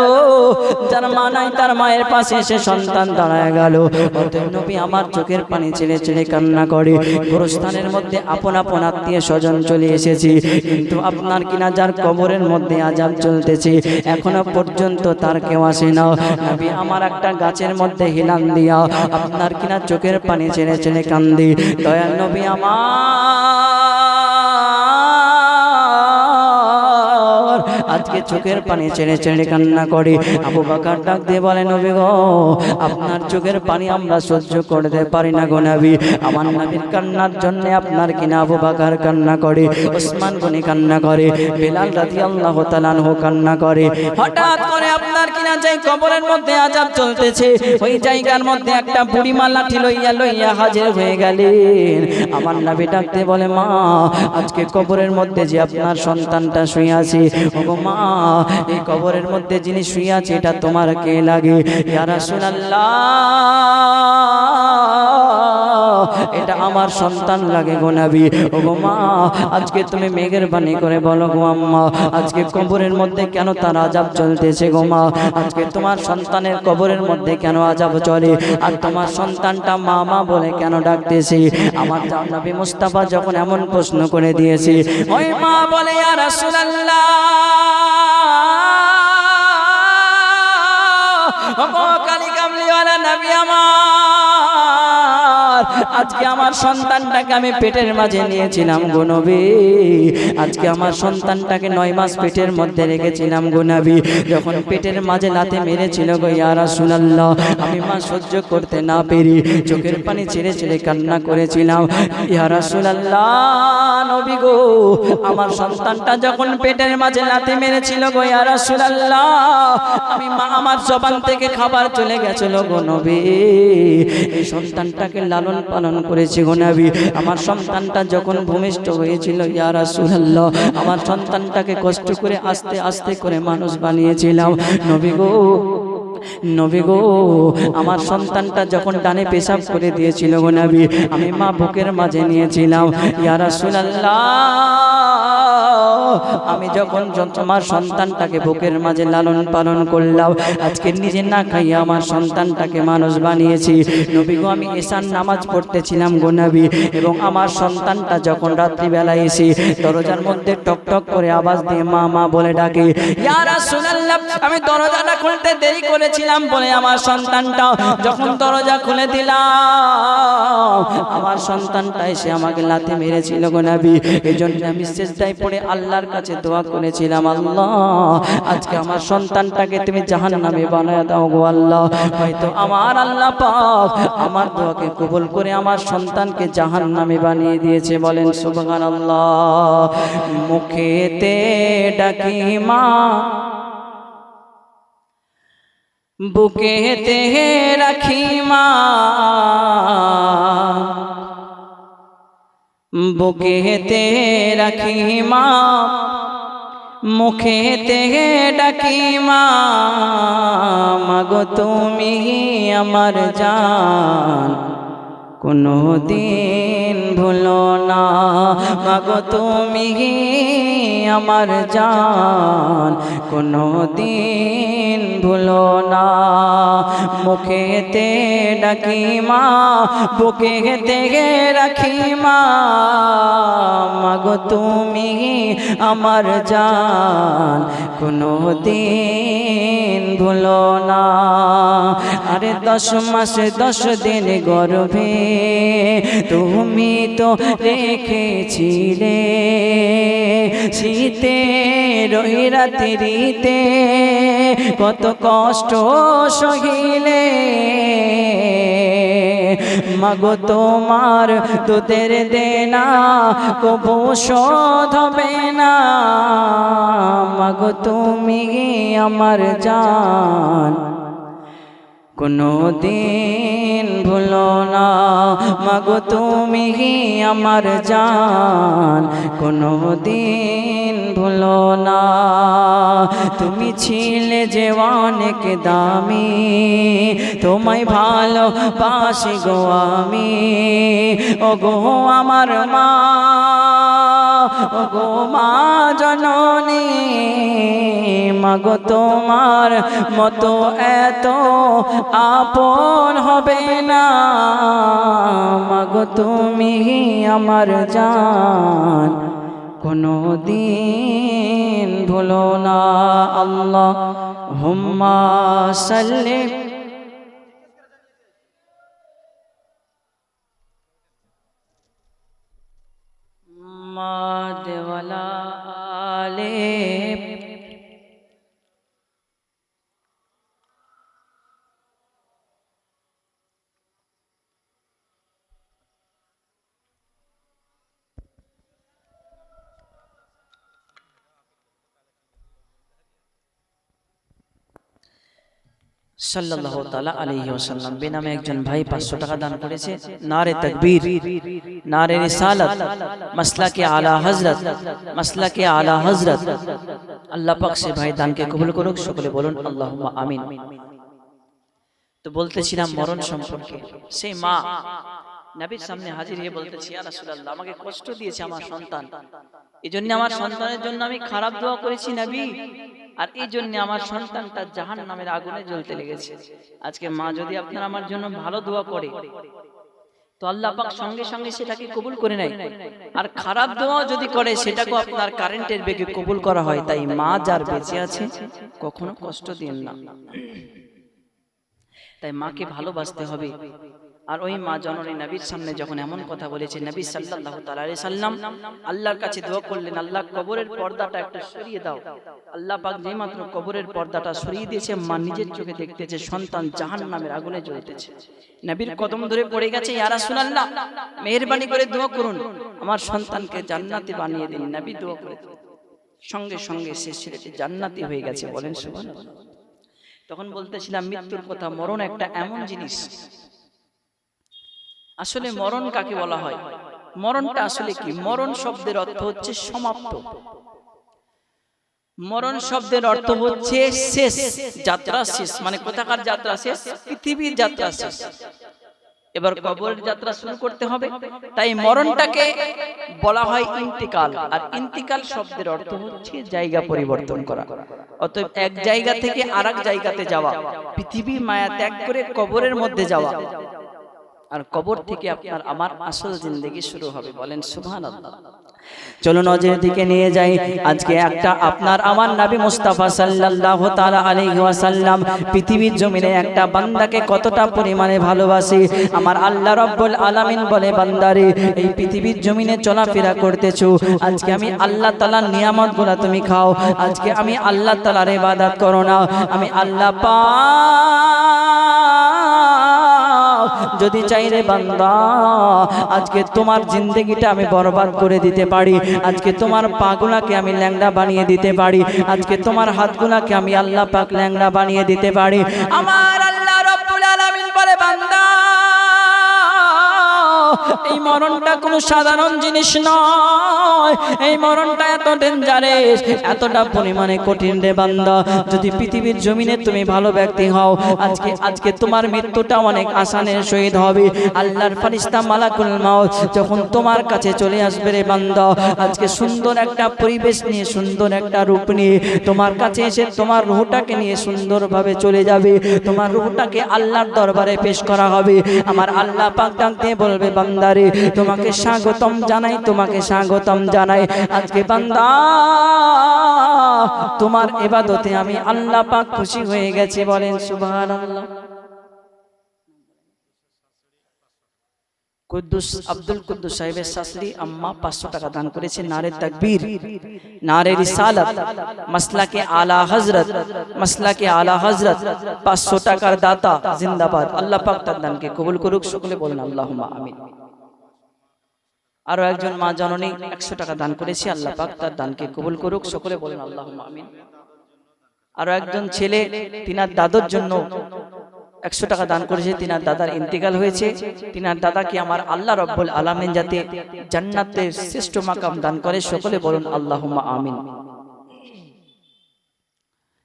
যার মা নাই তার মায়ের পাশে এসে সন্তান দাঁড়ায় গেল। অতএব নবী আমার চোখের পানি ছেড়ে ছেড়ে কান্না করে, গোরস্থানের মধ্যে আপন আপন আত্মীয় স্বজন চলে এসেছি, কিন্তু আপনার কিনা যার কবরের মধ্যে আযাব চলতেছে এখনো পর্যন্ত তার কেউ আসে না। নবী আমার একটা গাছের মধ্যে হিলান দিয়া আপনার কিনা চোখের পানি ছেড়ে ছেড়ে কান্দি। দয়াল নবী আমার আজকে চোখের পানি ছেড়ে ছেড়ে কান্না করে। আবু বকর ডাক দিয়ে বলে, নবী গো, আপনার চোখের পানি আমরা সহ্য করতে পারি না গো নবী। আমার নবীর কান্নার জন্য আপনার কিনা আবু বকর কান্না করে, ওসমান গনি কান্না করে, বেলাল রাদিয়াল্লাহু তাআলা আনহু কান্না করে। হঠাৎ করে আপনার কিনা যাই কবরের মধ্যে আযাব চলতেছে, ওই জায়গার মধ্যে একটা বুড়ি মা লাঠি লইয়া হাজির হয়ে গেলেন। আমার নবী ডাক দিয়ে বলে, মা, আজকে কবরের মধ্যে যে আপনার সন্তানটা শুয়ে আছে, ওগো মা, এই কবরের মধ্যে যিনি শুয়ে আছে এটা তোমার কে লাগে? ইয়া রাসূলুল্লাহ, এটা আমার সন্তান লাগে গো নবী। ওগো মা, আজকে তুমি মেঘের বাণী করে বলো গো আম্মা, আজকে কবরের মধ্যে কেন তার আযাব চলতেছে গো মা? আজকে তোমার সন্তানের কবরের মধ্যে কেন আযাব চলে, আর তোমার সন্তানটা মা মা বলে কেন ডাকতেছে? আমার নবী মুস্তাফা যখন এমন প্রশ্ন করে দিয়েছে, ওই মা বলে, ইয়া রাসূলুল্লাহ, ওগো কালী কামলিওয়ালা নবী আমার, আজকে আমার সন্তানটাকে আমি পেটের মাঝে নিয়েছিলাম গো নবী, আজকে আমার সন্তানটাকে 9 মাস পেটের মধ্যে রেখেছিলাম গো নবী। যখন পেটের মাঝে লাথি মেরেছিল গো ইয়া রাসূলুল্লাহ, আমি মা সহ্য করতে না পেরে চোখের পানি ছেড়ে ছেড়ে কান্না করেছিলাম। ইয়া রাসূলুল্লাহ, নবী গো, আমার সন্তানটা যখন পেটের মাঝে লাথি মেরেছিল গো ইয়া রাসূলুল্লাহ, আমি মা আমার জবান থেকে খাবার চলে গেছিল গো নবী। এই সন্তানটাকে লালন পালন করেছি গো নবী। আমার সন্তানটা যখন ভূমিষ্ঠ হয়েছিল ইয়া রাসূলুল্লাহ, আমার সন্তানটাকে কষ্ট করে আস্তে আস্তে করে মানুষ বানিয়েছিলাম নবী গো। নবী গো, আমার সন্তানটা যখন ডানে পেশাব করে দিয়েছিল গো নবী, আমি মা বুকের মাঝে নিয়েছিলাম ইয়া রাসূলুল্লাহ। আমি যখন আমার সন্তানটাকে বুকের মাঝে লালন পালন করলাম, আজকে নিজে না খাইয়া আমার সন্তানটাকে মানুষ বানিয়েছি নবী গো। আমি এশার নামাজ পড়তেছিলাম গো নবী, এবং আমার সন্তানটা যখন রাত্রিবেলা এসে দরজার মধ্যে টক টক করে আওয়াজ দিয়ে মা মা বলে ডাকে, ইয়া রাসূলুল্লাহ, আমি দরজাটা খুলতে দেরি করেছিলাম বলে আমার সন্তানটা যখন দরজা খুলে দিলাম, আমার সন্তানটা এসে আমাকে লাথি মেরেছিল গো নবী। এজন্য আমি সিজদায় পড়ে আল্লাহর কাছে দোয়া করেছিলাম, আল্লাহ, আজকে আমার সন্তানটাকে তুমি জাহান্নামে বানায় দাও গো আল্লাহ। হয়তো আমার আল্লাহ পাক আমার দোয়াকে কবুল করে আমার সন্তানকে জাহান্নামে বানিয়ে দিয়েছে। বলেন সুবহানাল্লাহ। মুখেতে ডাকি মা, বুকেতে রাখি মা, বুকেতে রাখি মা, মুখেতে ডাকি মা, মাগো তুমি আমার জান, কোনো দিন ভুলো না, মাগো তুমি আমার জান, কোনো দিন ভুলো না। মুখেতে ডাকি মা, বুকেতে রাখি মা, মাগো তুমি আমার জান, কোনো দিন ভুলো না। আরে 10 মাস 10 দিন গর্ভে তুমি তো রেখেছিলে, শীতে রই রাত্রিতে কত কষ্ট সহিলে, মাগো তোমার দুধের দেনা কবু শোধ হবে না, মাগো তুমি আমার জান, কোনো দিন ভুলো না, মাগো তুমি আমার জান, কোনো দিন ভুলো না। তুমি ছিলে যে অনেক দামি, তোমায় ভালোবাসি গো আমি, ও গো আমার মা, গো মা জননী মাগো তোমার মতো এত আপন হবে না মাগো তুমি আমার জান কোনো দিন ভুলো না আল্লাহুম্মা সাল্লি দেওয়ালা আলে সাল্লাল্লাহু তাআলা আলাইহি ওয়াসাল্লাম বেনামে একজন ভাই 500 টাকা দান করেছে নারে তাকবীর নারে রিসালাত মাসলাকে আলা হযরত মাসলাকে আলা হযরত আল্লাহ পাক সে ভাই দানকে কবুল করুক সকলে বলুন আল্লাহুম্মা আমিন। তো বলতেছিলাম মরণ সম্পর্কে সেই মা নবীর সামনে হাজির হয়ে বলতেছি ইয়া রাসূলুল্লাহ আমাকে কষ্ট দিয়েছে আমার সন্তান এজন্য আমার সন্তানের জন্য আমি খারাপ দোয়া করেছি নবী আর এই জন্য আমার সন্তানটা জাহান্নামের আগুনে জ্বলতে লেগেছে আজকে মা যদি আপনারা আমার জন্য ভালো দোয়া করে তো আল্লাহ পাক সঙ্গে সঙ্গে সেটাকে কবুল করে নেয় আর খারাপ দোয়া যদি করে সেটাকে আপনার কারেন্টের বেগে কবুল করা হয় তাই মা যার বেঁচে আছে কখনো কষ্ট দিন না তাই মাকে ভালোবাসতে হবে আর ওই মা জননী নবীর সামনে যখন এমন কথা বলেছে নবী সাল্লাল্লাহু তাআলা আলাইহি সাল্লাম আল্লাহর কাছে দোয়া করলেন আল্লাহ কবরের পর্দাটা একটু সরিয়ে দাও আল্লাহ পাক যেই মাত্র কবরের পর্দাটা সরিয়ে দিয়েছে মা নিজের চোখে দেখতেছে সন্তান জাহান্নামের আগুনে জ্বলতেছে নবীর কদম ধরে পড়ে গেছে ইয়া রাসূলুল্লাহ মেহেরবানি করে দোয়া করুন আমার সন্তানকে জান্নাতি বানিয়ে দিন নবী দোয়া করে সঙ্গে সঙ্গে সে ছেলেটি জান্নাতি হয়ে গেছে বলেন সুবহানাল্লাহ। তখন বলতেছিলাম মৃত্যুর কথা মরণ একটা এমন জিনিস আসলে মরণ কাকে বলা হয় মরণটা আসলে কি মরণ শব্দের অর্থ হচ্ছে সমাপ্ত মরণ শব্দের অর্থ হচ্ছে শেষ যাত্রা শেষ মানে কোথাকার যাত্রা শেষ পৃথিবীর যাত্রা শেষ এবার কবরের যাত্রা শুরু করতে হবে তাই মরণটাকে বলা হয় ইন্তিকাল আর ইন্তিকাল শব্দের অর্থ হচ্ছে জায়গা পরিবর্তন করা অতএব এক জায়গা থেকে আরেক জায়গাতে যাওয়া পৃথিবী মায়া ত্যাগ করে কবরের মধ্যে যাওয়া আর কবর থেকে আপনার আমার আসল জিন্দেগি শুরু হবে বলেন সুবহানাল্লাহ। চলো নজরের দিকে নিয়ে যাই আজকে একটা আপনার আমার নবী মুস্তাফা সাল্লাল্লাহু তাআলা আলাইহি ওয়াসাল্লাম পৃথিবীর জমিনে একটা বান্দাকে কতটা পরিমাণে ভালোবাসে আমার আল্লাহ রাব্বুল আলামিন বলে বান্দারে এই পৃথিবীর জমিনে চলাফেরা করতেছো আজকে আমি আল্লাহ তাআলার নিয়ামতগুলো তুমি খাও আজকে আমি আল্লাহ তাআলার ইবাদত করো না আমি আল্লাহ যদি চাই রে বান্দা আজকে তোমার জিন্দেগিটা আমি বরবাদ করে দিতে পারি আজকে তোমার পাগুলাকে আমি ল্যাংড়া বানিয়ে দিতে পারি আজকে তোমার হাতগুলাকে আমি আল্লাহ পাক ল্যাংড়া বানিয়ে দিতে পারি আমার আল্লাহ রাব্বুল আলামিন বলে বান্দা এই মরণটা কোনো সাধারণ জিনিস নয় এই মরণটা এত ডেঞ্জারাস এতটা পরিমাণে কঠিন রে বান্দা যদি পৃথিবীর জমিনে তুমি ভালো ব্যক্তি হও আজকে তোমার মৃত্যুটা অনেক আসানের সহিত হবে আল্লাহর ফেরেশতা মালাকুল মাউত যখন তোমার কাছে চলে আসবে রে বান্দা আজকে সুন্দর একটা পরিবেশ নিয়ে সুন্দর একটা রূপ নিয়ে তোমার কাছে এসে তোমার রূহটাকে নিয়ে সুন্দরভাবে চলে যাবে তোমার রূহটাকে আল্লাহর দরবারে পেশ করা হবে আমার আল্লাহ পাক ডাক দিয়ে বলবে বান্দারে তোমাকে স্বাগতম জানাই তোমাকে স্বাগতম জানাই আজকে বান্দা তোমার ইবাদতে আমি আল্লাহ পাক খুশি হয়ে গেছে বলেন সুবহানাল্লাহ। কুদ্দুস আব্দুল কুদ্দুস সাহেবের শাশুড়ি আম্মা 500 টাকা দান করেছে নারে তাকবীর নারে রিসালাত মাসলাকে আলা হযরত মাসলাকে আলা হযরত 500 টাকার দাতা জিন্দাবাদ আল্লাহ পাক তার দানকে কবুল করুক সকলে বলেন আল্লাহুম্মা আমিন। আরো একজন মা জননী 100 টাকা দান করেছে আল্লাহ পাক তার দানকে কবুল করুক সকলে বলেন আল্লাহুম্মা আমিন। আরো একজন ছেলে তিনার দাদুর জন্য 100 টাকা দান করেছে তিনার দাদার ইন্তেকাল হয়েছে তিনার দাদাকে আমার আল্লাহ রাব্বুল আলামিন যাতে জান্নাতের শ্রেষ্ঠ মাকাম দান করে সকলে বলুন আল্লাহুম্মা আমিন।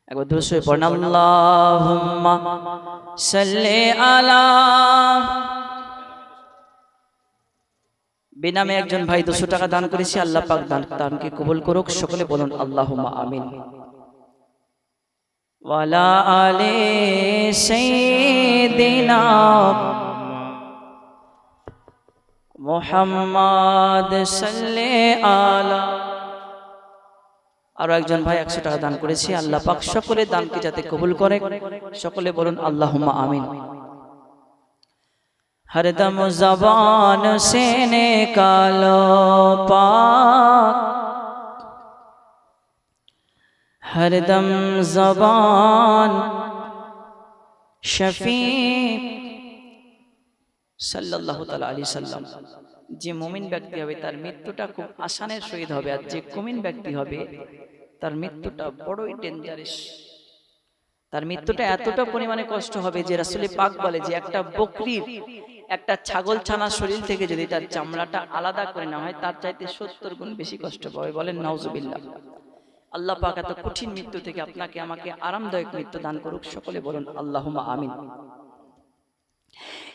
একবার দুরূদ শরীফ পড়ুন আল্লাহুম্মা সাল্লি আলা বেনামে একজন ভাই 200 টাকা দান করেছে, আল্লাহ পাক দানকে কবুল করুক, সকলে বলুন আল্লাহুম্মা আমিন। ওয়ালা আলে সাইয়্যিদিনা মুহাম্মদ সাল্লি আলা। আরো একজন ভাই 100 টাকা দান করেছে, আল্লাহ পাক সকলে দানকে যাতে কবুল করে, সকলে বলুন আল্লাহুম্মা আমিন। हरदम ज़बान से निकालो पाक, हरदम ज़बान शफी সাল্লাল্লাহু তাআলা আলাইহি সাল্লাম। যে মুমিন ব্যক্তি হবে তার মৃত্যুটা খুব আসানের সহিত হবে, আর যে কুমিন ব্যক্তি হবে তার মৃত্যুটা বড়ই ডেঞ্জারাস। তার মৃত্যুটা এতটা পরিমাণে কষ্ট হবে যে রাসূল পাক বলে যে একটা বকরির, একটা ছাগল ছানার শরীর থেকে যদি তার চামড়াটা আলাদা করে না হয় তার চাইতে 70 গুণ বেশি কষ্ট পাবে। বলেন নাউজুবিল্লাহ। আল্লাহ পাক এত কঠিন মৃত্যু থেকে আপনাকে আমাকে আরামদায়ক মৃত্যু দান করুক, সকলে বলুন আল্লাহুম্মা আমিন।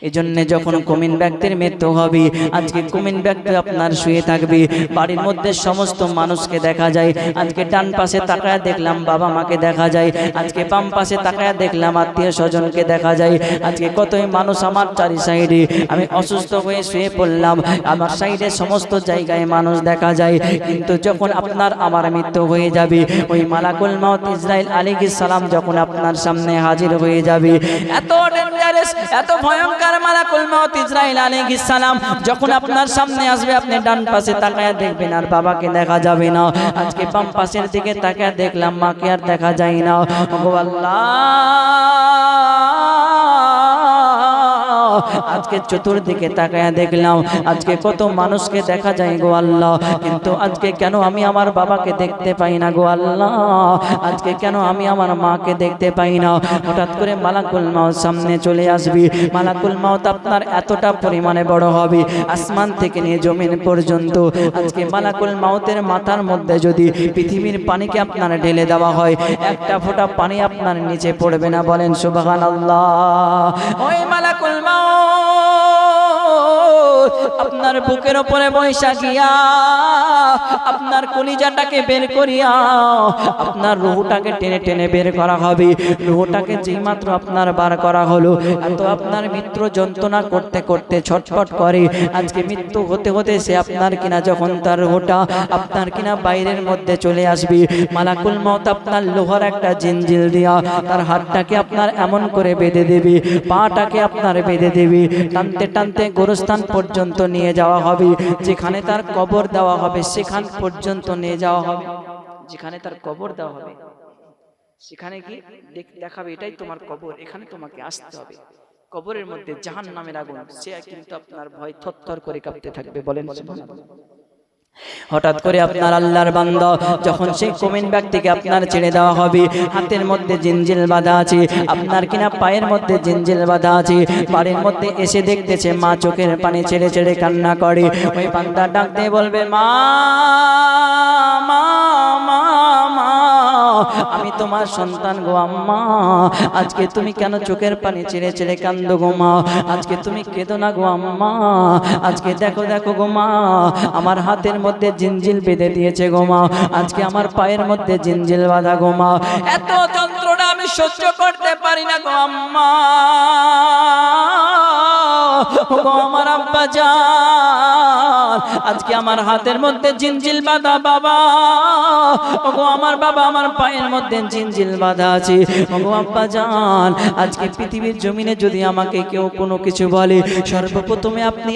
এজন্য যখন কুমিন ব্যক্তির মৃত্যু হবে, আজকে কুমিন ব্যক্তি আপনার শুয়ে থাকবে, বাড়ির মধ্যে সমস্ত মানুষকে দেখা যায়। আজকে ডান পাশে তাকায় দেখলাম বাবা মাকে দেখা যায়, আজকে বাম পাশে তাকায় দেখলাম আত্মীয় স্বজনকে দেখা যায়। আজকে কতই মানুষ আমার চারি সাইডে, আমি অসুস্থ হয়ে শুয়ে পড়লাম, আমার সাইডে সমস্ত জায়গায় মানুষ দেখা যায়। কিন্তু যখন আপনার আমার মৃত্যু হয়ে যাবে, ওই মালাকুল মাউত ইসরাইল আলাইহিস সালাম যখন আপনার সামনে হাজির হয়ে যাবে, এত ডেঞ্জারাস, এত ভয়ঙ্কর মালাকুল মাউত ইসরাইল আলাইহিস সালাম যখন আপনার সামনে আসবে, আপনি ডান পাশে তাকায় দেখবেন আর বাবাকে দেখা যাবে না। আজকে বাম পাশের দিকে তাকায় দেখলাম মাকে আর দেখা যায় না। ওগো আল্লাহ, আজকে চতুর্দিকে তাকায় দেখলাম আজকে কত মানুষকে দেখা যায় গো আল্লাহ, কিন্তু আজকে কেন আমি আমার বাবাকে দেখতে পাই না গো আল্লাহ, আজকে কেন আমি আমার মাকে দেখতে পাই না। হঠাৎ করে মালাকুল মাউত সামনে চলে আসবি, মালাকুল মাউত আপনার এতটা পরিমাণে বড় হবে আসমান থেকে নিয়ে জমিন পর্যন্ত। আজকে মালাকুল মাউতের মাথার মধ্যে যদি পৃথিবীর পানিকে আপনার ঢেলে দেওয়া হয়, একটা ফোঁটা পানি আপনার নিচে পড়বে না। বলেন সুবহানাল্লাহ। ওই মালাকুল মাউত আপনার বুকের উপরে বৈশা গিয়া আপনার কলিজাটাকে বের করিয়া আপনার রূহটাকে টেনে টেনে বের করা হবে। রূহটাকে যেই মাত্র আপনার বার করা হলো, এত আপনার মৃত্যু যন্ত্রণা করতে করতে ছটফট করে। আজকে মৃত্যু হতে হতে সে আপনার কিনা যখন তার রূহটা আপনার কিনা বাইরের মধ্যে চলে আসবে, মালাকুল মাউত আপনার লোহার একটা জিনজিল দিয়া তার হাতটাকে আপনার এমন করে বেঁধে দেবে, পাটাকে আপনার বেঁধে দেবে, টানতে টানতে গোরস্থান পর্যন্ত নিয়ে যাওয়া হবে। যেখানে তার কবর দেওয়া হবে সেখান পর্যন্ত নিয়ে যাওয়া হবে, যেখানে তার কবর দেওয়া হবে সেখানে গিয়ে দেখাবে এটাই তোমার কবর, এখানে তোমাকে আসতে হবে। কবরের মধ্যে জাহান্নামের আগুন, সে কিন্তু আপনার ভয় থরথর করে কাঁপতে থাকবে। বলেন সুবহানাল্লাহ। হঠাৎ করে আপনার আল্লাহর বান্দা যখন সেই কুমিন ব্যক্তিকে আপনার ছেড়ে দেওয়া হবে, হাতের মধ্যে জিনজিল বাঁধা আছে, আপনার কিনা পায়ের মধ্যে জিনজিল বাঁধা আছে, বাড়ির মধ্যে এসে দেখতেছে মা চোখের পানি ছেড়ে ছেড়ে কান্না করে। ওই বান্দা ডাক দিয়ে বলবে, মা মা মা মা, আমি তোমার সন্তান গো আম্মা, আজকে তুমি কেন চোখের পানি ছেড়ে ছেড়ে কান্দো গো মা, আজকে তুমি কেঁদো না গো আম্মা, আজকে দেখো দেখো গো মা, আমার হাতের মধ্যে জিনজিল বেঁধে দিয়েছে গো মা, আজকে আমার পায়ের মধ্যে জিনজিল বাঁধা গো মা, এত যন্ত্রণা আমি সহ্য করতে পারি না গো আম্মা, গো আমার আব্বা জান, আজকে আমার হাতের মধ্যে জিনজিল বাঁধা বাবা, গো আমার বাবা, আমার পায়ের মধ্যে জিনজিল বাঁধা আছে, গো আব্বা জান, আজকে পৃথিবীর জমিনে যদি আমাকে কেউ কোনো কিছু বলে, সর্বপ্রথমে আপনি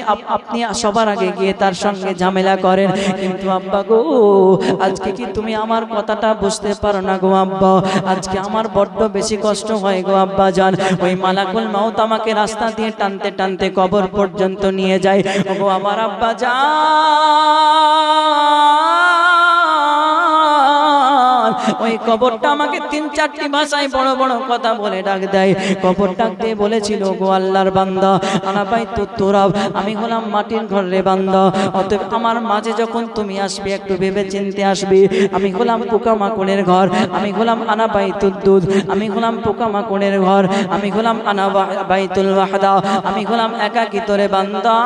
সবার আগে গিয়ে তার সঙ্গে ঝামেলা করেন। কিন্তু আব্বা গো, আজকে কি তুমি আমার কথাটা বুঝতে পারো না গো আব্বা, আজকে আমার বড্ড বেশি কষ্ট হয় গো আব্বা জান। ওই মালাকুল মাউত আমাকে রাস্তা দিয়ে টানতে টানতে কবর পর্যন্ত নিয়ে যায়, গো আমার আব্বা জান, ওই কবরটা আমাকে 3-4টি ভাষায় বড় বড় কথা বলে ডাক দেয়। কবর ডাক দিয়ে বলেছিল, গো আল্লাহর বান্দা, আনা বাইতুত তুরাব, আমি হলাম মাটির ঘর রে বান্দা। অতএব আমার মাঝে যখন তুমি আসবে একটু ভেবে চিনতে আসবে। আমি হলাম পোকামাকড়ের ঘর, আমি হলাম আনা বাইতুদ দুধ, আমি হলাম পোকামাকড়ের ঘর, আমি হলাম আনা বাইতুল ওয়াহদা, আমি হলাম একাকী তোরে বান্দা।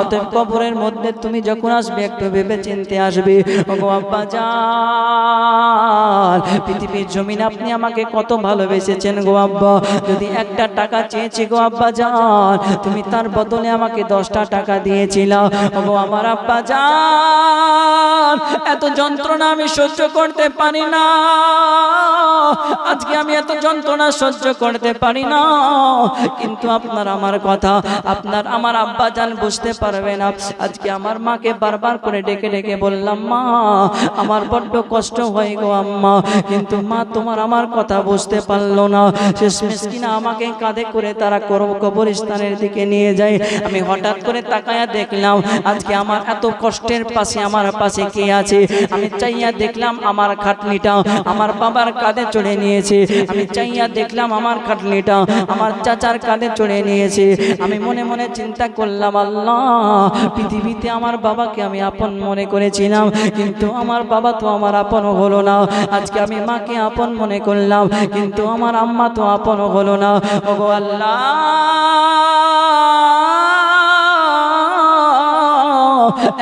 অতএব কবরের মধ্যে তুমি যখন আসবে একটু ভেবে চিনতে আসবে। ওগো আব্বা জান, পৃথিবীর জমিনে আপনি আমাকে কত ভালোবেসেছেন গো আব্বা। যদি 1টা টাকা চেয়েছি গো আব্বা জান, তুমি তার বদলে আমাকে 10টা টাকা দিয়েছিলা। ওগো আমার আব্বা জান, এত যন্ত্রণা আমি সহ্য করতে পারি না। আজকে আমি এত যন্ত্রণা সহ্য করতে পারি না, কিন্তু আপনার আমার কথা আপনার আমার আব্বা জান বুঝতে পারবে না। আজকে আমার মাকে বারবার করে ডেকে ডেকে বললাম, মা আমার বড্ড কষ্ট হয় গো আম্মা, কিন্তু মা তোমার আমার কথা বুঝতে পারলো না। শেষমেশ কিনা আমাকে কাঁধে করে তারা কবরস্থানের দিকে নিয়ে যায়। আমি হঠাৎ করে তাকায়া দেখলাম আজকে আমার এত কষ্টের পাশে আমার পাশে কে আছে। আমি চাইয়া দেখলাম আমার খাটনিটা আমার বাবার কাঁধে চড়ে নিয়েছে। আমি চাইয়া দেখলাম আমার খাটনিটা আমার চাচার কাঁধে চড়ে নিয়েছে। আমি মনে মনে চিন্তা করলাম, আল্লাহ, পৃথিবীতে আমার বাবাকে আমি আপন মনে করেছিলাম, কিন্তু আমার বাবা তো আমার আপন হলো না। আজকে আমি মাকে আপন মনে করলাম, কিন্তু আমার আম্মা তো আপন হলো না। ওগো আল্লাহ,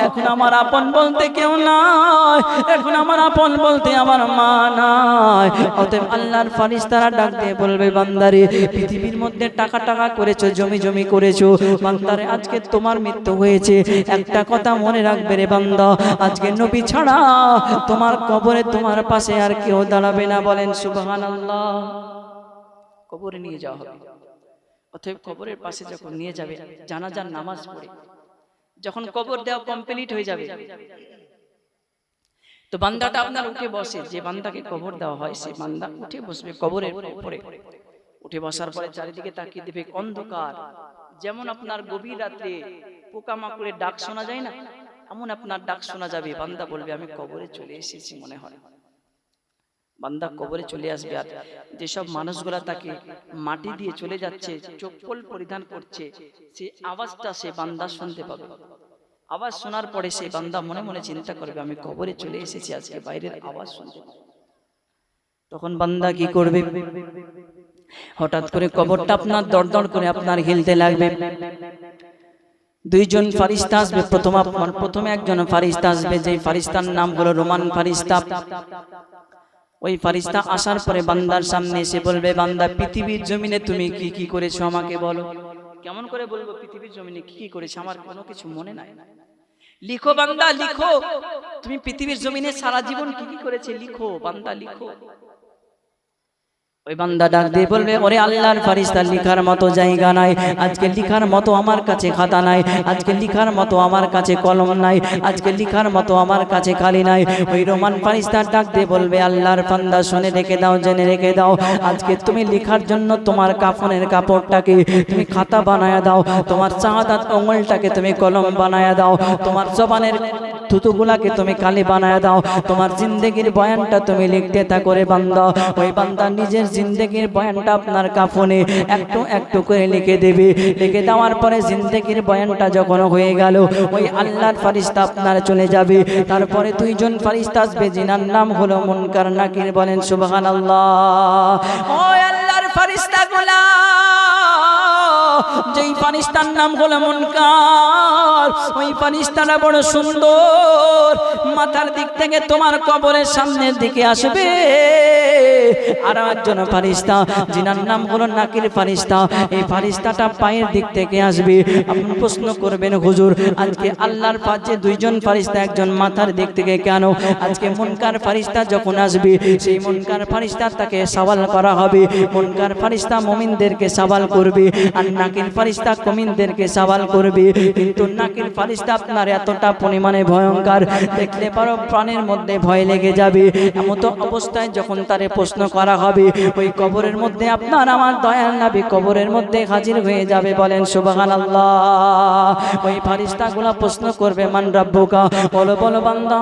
এখন আমার আপন বলতে কেউ নাই, এখন আমার আপন বলতে আমার মা নাই। অতএব আল্লাহর ফেরেশতারা ডাক দিয়ে বলবে, বান্দারে, পৃথিবীর মধ্যে টাকা টাকা করেছো, জমি জমি করেছো, বান্দারে আজকে তোমার মৃত্যু হয়েছে। একটা কথা মনে রাখবে রে বান্দা, আজকে নবী ছাড়া তোমার কবরে তোমার পাশে আর কেউ দাঁড়াবে না। বলেন সুবহানাল্লাহ। কবরে নিয়ে যাওয়া হবে। অতএব কবরের পাশে যখন নিয়ে যাবে, জানাজার নামাজ পড়ে যখন কবর দেওয়া কমপ্লিট হয়ে যাবে, তো বান্দাটা আপনার উঠে বসে। যে বান্দাকে কবর দেওয়া হয় সে বান্দা উঠে বসবে কবরের উপরে। উঠে বসার পরে চারিদিকে তাকিয়ে দেবে অন্ধকার। যেমন আপনার গভীর রাত্রে পোকামাকড়ের ডাক শোনা যায় না, এমন আপনার ডাক শোনা যাবে। বান্দা বলবে, আমি কবরে চলে এসেছি মনে হয়। বান্দা কবরে চলে আসবে। আর যেসব মানুষগুলা তাকে মাটি দিয়ে চলে যাচ্ছে, চপ্পল পরিধান করছে, সেই আওয়াজটা সে বান্দা শুনতে পাবে। আওয়াজ শোনার পরে সে বান্দা মনে মনে চিন্তা করবে, আমি কবরে চলে এসেছি, আজকে বাইরের আওয়াজ শুনতে পাবে। তখন বান্দা কি করবে? হঠাৎ করে কবরটা আপনার দরদর করে আপনার হিলতে লাগবে। দুইজন ফারিস্তা আসবে। প্রথমে একজন ফারিস্তা আসবে, যে ফারিস্তার নাম হলো রোমান ফারিস্তা। ওই ফারিস্তা আসার পরে বান্দার সামনে এসে বলবে, বান্দা, পৃথিবীর জমিনে তুমি কি কি করেছো আমাকে বলো। কেমন করে বলবো পৃথিবীর জমিনে কি কি করেছো? আমার কোনো কিছু মনে নাই। লিখো বান্দা, লিখো, তুমি পৃথিবীর জমিনে সারা জীবন কি কি করেছে, লিখো বান্দা, লিখো। ওই বান্দা ডাক দিয়ে বলবে, ওরে আল্লাহর ফেরেশতা, লিখার মতো জায়গা নাই, আজকে লিখার মতো আমার কাছে খাতা নাই, আজকে লিখার মতো আমার কাছে কলম নাই, আজকে লিখার মতো আমার কাছে খালি নাই। ওই রোমান ফেরেশতা ডাক দিয়ে বলবে, আল্লাহর বান্দা, শুনে রেখে দাও, জেনে রেখে দাও, আজকে তুমি লিখার জন্য তোমার কাফনের কাপড়টাকে তুমি খাতা বানায়া দাও, তোমার শাহাদাত আঙ্গুলটাকে তুমি কলম বানায়া দাও, তোমার জবানের থুতুগুলাকে তুমি কালি বানায়া দাও, তোমার জিন্দেগির বয়ানটা তুমি লিখতে থাকো রে বান্দা। ওই বান্দা নিজের জিন্দেগির বয়ানটা আপনার কাফনে একটু একটু করে লিখে দেবে। লিখে দেওয়ার পরে জিন্দেগির বয়ানটা যখন হয়ে গেল, ওই আল্লাহর ফেরেশতা আপনার চলে যাবে। তারপরে দুইজন ফেরেশতা আসবে, যিনার নাম হলো মুনকার নাকির। বলেন সুবহানাল্লাহ। ওই আল্লাহর ফেরেশতাগুলা, যেই ফেরেশতার নাম হলো মুনকার, ওই ফেরেশতাটা বড় সুন্দর। মাথার দিক থেকে তোমার কবরের সামনের দিকে আসবে। আর একজন ফেরেশতা, যিনার নাম হলো নাকির ফেরেশতা, এই ফেরেশতাটা পায়ের দিক থেকে আসবে। আপনি প্রশ্ন করবেন, হুজুর, আজকে আল্লাহর পাশে দুইজন ফেরেশতা, একজন মাথার দিক থেকে কেন? আজকে মুনকার ফেরেশতা যখন আসবে, সেই মুনকার ফেরেশতা তাকে সওয়াল করা হবে। মুনকার ফেরেশতা মুমিনদেরকে সওয়াল করবে, আর নাকির ফেরেশতা মুমিনদেরকে সওয়াল করবে। কিন্তু নাকির ফেরেশতা আপনার এতটা পরিমাণে ভয়ঙ্কর, দেখলে পারো প্রাণের মধ্যে ভয় লেগে যাবে। এমত অবস্থায় যখন তারে প্রশ্ন করা হবে, ওই কবরের মধ্যে আপনার আমার দয়াল নবী কবরের মধ্যে হাজির হয়ে যাবে। বলেন সুবহানাল্লাহ। ওই ফেরেশতাগুলো প্রশ্ন করবে, মান রাব্বুকা, বলো বলো বান্দা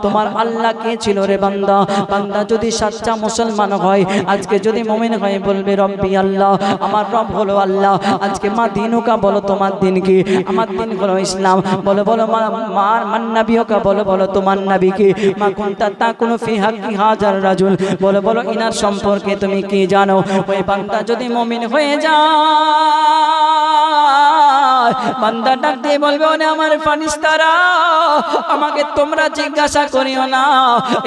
তোমার আল্লাহ কে ছিল রে বান্দা। বান্দা যদি সচ্চা মুসলমান হয়, আজকে যদি মুমিন হয়, বলবে রব্বি আল্লাহ, আমার রব হলো আল্লাহ। আজকে মা দিনুকা, বলো তোমার দিন কি। আমার দিন হলো ইসলাম। বলো বলো মান নবিয়ুকা, বলো বলো তোমার নবী কি। মা কুনতা তাকুনু ফি হাক্কি হাজার রাজুল, বলো বলো ইনার সম্পর্কে তুমি কি জানো। ওই বান্দা যদি মুমিন হয়ে যায়, বান্দা ডাক দিয়ে বলবে, ওরে আমার ফেরেশতারা, আমাকে তোমরা জিজ্ঞাসা করিও না।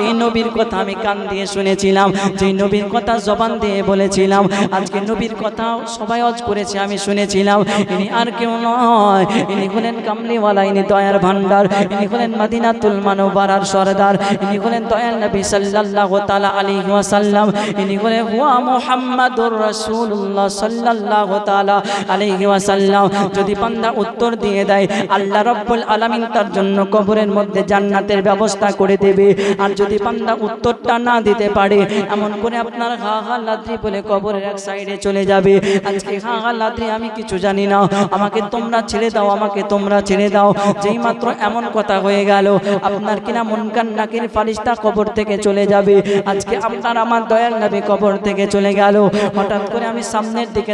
এই নবীর কথা আমি কান দিয়ে শুনেছিলাম, যে নবীর কথা জবান দিয়ে বলেছিলাম, আজকে নবীর কথা সবাই ওয়াজ করেছে, আমি শুনেছিলাম। ইনি আর কেউ নয়, ইনি হলেন কামলিওয়ালা, ইনি দয়ার ভান্ডার, ইনি হলেন মদিনাতুল মুনাওয়ারার সরদার, ইনি হলেন দয়াল নবী সাল্লাল্লাহু তাআলা আলাইহি ওয়াসাল্লাম, ইনি হলেন হুয়া মুহাম্মাদুর রাসূলুল্লাহ সাল্লাল্লাহু তাআলা আলাইহি ওয়াসাল্লাম। যদি বান্দা উত্তর দিয়ে দেয়, আল্লাহ রাব্বুল আলামিন তার জন্য কবরের মধ্যে জান্নাতের ব্যবস্থা করে দেবে। আর যদি বান্দা উত্তরটা না দিতে পারে, এমন করে আপনার হা হা লাদ্রি বলে কবরের এক সাইডে চলে যাবে। আজকে হা হা লাদ্রি, আমি কিছু জানি না, আমাকে তোমরা ছেড়ে দাও, আমাকে তোমরা ছেড়ে দাও। যেই মাত্র এমন কথা হয়ে গেল, আপনার কিনা মুনকার নাকির ফেরেশতা কবর থেকে চলে যাবে। আজকে আপনার আমার দয়াল নবী কবর থেকে চলে গেল। হঠাৎ করে আমি সামনের দিকে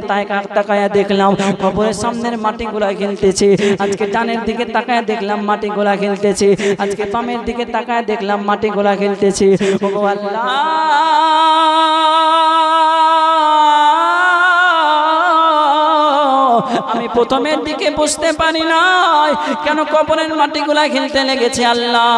তাকায়া দেখলাম কবরের সামনের মাটিগুলা খেলতেছে। আজকে ডানের দিকে তাকায় দেখলাম মাটিগুলা খেলতেছে। আজকে বামের দিকে তাকায় দেখলাম মাটিগুলা খেলতেছে। ও আল্লাহ, আমি প্রথমের দিকে বুঝতে পারি নাই কেন কবরের মাটিগুলা খেলতে লেগেছে। আল্লাহ,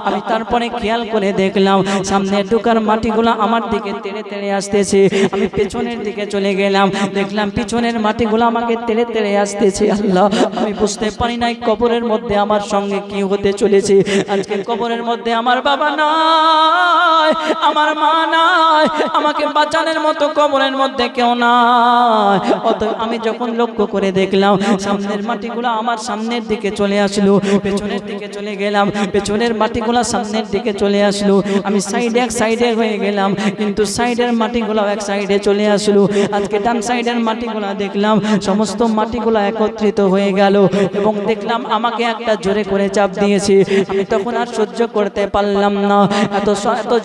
আমি তারপরে খেয়াল করে দেখলাম সামনের ঢুকার মাটিগুলা আমার দিকে তেড়ে তেড়ে আসতেছে। আমি পেছনের দিকে চলে গেলাম, দেখলাম পিছনের মাটিগুলা আমাকে তেড়ে তেড়ে আসতেছে। আল্লাহ, আমি বুঝতে পারি নাই কবরের মধ্যে আমার সঙ্গে কি হতে চলেছে। আজকে কবরের মধ্যে আমার বাবা নাই, আমার মা নাই, আমাকে বাঁচানোর মতো কবরের মধ্যে কেউ নাই। অতএব আমি যখন লক্ষ্য করে দেখলাম সামনের মাটিগুলো আমার সামনের দিকে চলে আসলো, পেছনের দিকে চলে গেলাম, পেছনের মাটিগুলো সামনের দিকে চলে আসলো। আমি এক সাইডে হয়ে গেলাম, কিন্তু সাইডের মাটিগুলো এক সাইডে চলে আসলো। আজকে ডান সাইডের মাটিগুলো দেখলাম সমস্ত মাটিগুলো একত্রিত হয়ে গেল এবং দেখলাম আমাকে একটা জোরে করে চাপ দিয়েছে। আমি তখন আর সহ্য করতে পারলাম না, এত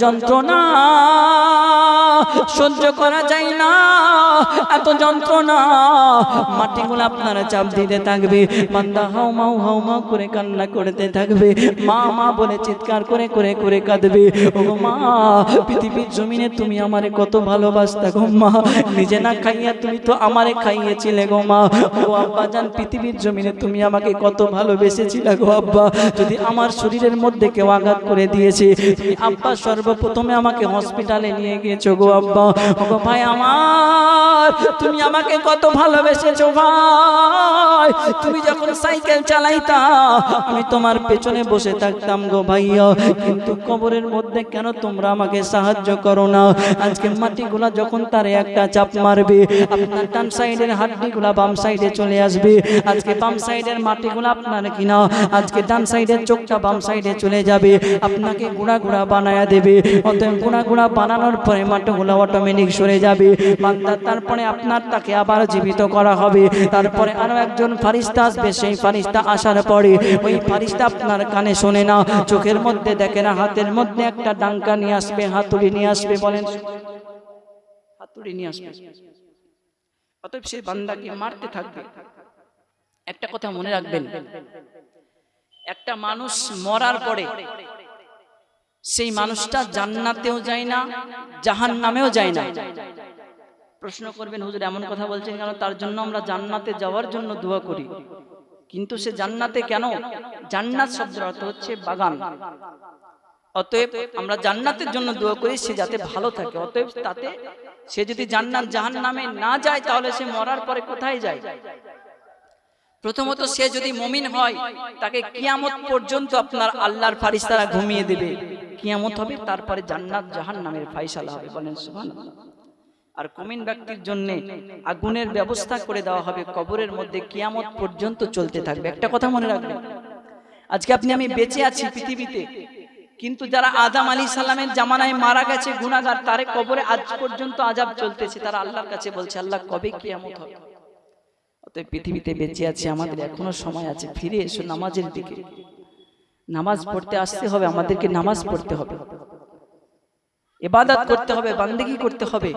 যন্ত্রণা সহ্য করা যায় না, এত যন্ত্রণা। মাটিগুলো আপনারা চাপ দিতে থাকবে, বান্দা হাউমাউ হাউমাউ করে কান্না করতে থাকবে, মা মা বলে চিৎকার করে করে করে কাঁদবে। ও মা, পৃথিবীর জমিনে তুমি আমারে কত ভালোবাসতা গো মা, নিজে না খাইয়া তুমি তো আমারে খাইয়েছিলে গো মা। ও আব্বা জান, পৃথিবীর জমিনে তুমি আমাকে কত ভালোবেসেছিলে গো আব্বা। যদি আমার শরীরের মধ্যে কেউ আঘাত করে দিয়েছে, তুমি আব্বা সর্বপ্রথমে আমাকে হসপিটালে নিয়ে গিয়েছো গো আব্বা। ও গো ভাই আমার, তুমি আমাকে কত ভালোবেসেছো ভাই। তুমি যখন সাইকেল চালাইতা, আমি তোমার পেছনে বসে থাকতাম গো ভাইয়া। কিন্তু কবরের মধ্যে কেন তোমরা আমাকে সাহায্য করো না? আজকে মাটিগুলা যখন তারে একটা চাপ মারবে, আপনার ডান সাইডের হাড্ডিগুলা বাম সাইডে চলে আসবে। আজকে বাম সাইডের মাটিগুলা আপনার কিনা আজকে ডান সাইডের চোখটা বাম সাইডে চলে যাবে, আপনাকে গুঁড়া গুঁড়া বানায়া দেবে। অতএব গুঁড়া গুঁড়া বানানোর পরে মাটিগুলা অটোমেটিক সরে যাবে। বান্দা তারপরে আপনার তাকে আবার জীবিত করা হবে। তারপরে আরো একজন ফেরেশতা আসবে। সেই ফেরেশতা আসার পরে ওই ফেরেশতা আপনার কানে শোনে না, চোখের মধ্যে দেখে না, হাতের মধ্যে একটা ডাঙ্কা নিয়ে আসবে, হাতুড়ি নিয়ে আসবে। বলেন, হাতুড়ি নিয়ে আসবে। অতএব সেই বান্দাকে মারতে থাকবে। একটা কথা মনে রাখবেন, একটা মানুষ মরার পরে সেই মানুষটা জান্নাতেও যায় না, জাহান্নামেও যায় না। প্রশ্ন করবেন, হুজুর এমন কথা বলছেন কেন? তার জন্য আমরা জান্নাতে যাওয়ার জন্য দোয়া করি, কিন্তু সে জান্নাতে কেন? জান্নাত শব্দের অর্থ হচ্ছে বাগান। অতএব আমরা জান্নাতের জন্য দোয়া করি, সে যাতে ভালো থাকে। অতএব তাতে সে যদি জান্নাত জাহান্নামে না যায়, তাহলে সে মরার পরে কোথায় যায়? প্রথমত, সে যদি মুমিন হয়, তাকে কিয়ামত পর্যন্ত আপনার আল্লাহর ফেরেশতারা ঘুমিয়ে দেবে। কিয়ামত হবে, তারপরে জান্নাত জাহান্নামের ফয়সালা হবে। বলেন সুবহানাল্লাহ। আর মুমিন ব্যক্তির জন্য আগুনের ব্যবস্থা করে দেওয়া হবে, কবরের মধ্যে কিয়ামত পর্যন্ত চলতে থাকবে। একটা কথা মনে রাখবেন, আজকে আপনি আমি বেঁচে আছি পৃথিবীতে, কিন্তু যারা আদম আলী সালামের জামানায় মারা গেছে গুনাহগার, তারে কবরে আজ পর্যন্ত আযাব চলতেছে, তারা আল্লাহর কাছে বলছে আল্লাহ কবে কিয়ামত হবে। অতএব পৃথিবীতে বেঁচে আছে, আমাদের এখনো সময় আছে, ফিরে এসো নামাজের দিকে। নামাজ পড়তে আসতে হবে, আমাদেরকে নামাজ পড়তে হবে, ইবাদত করতে হবে, বান্দেগি করতে হবে।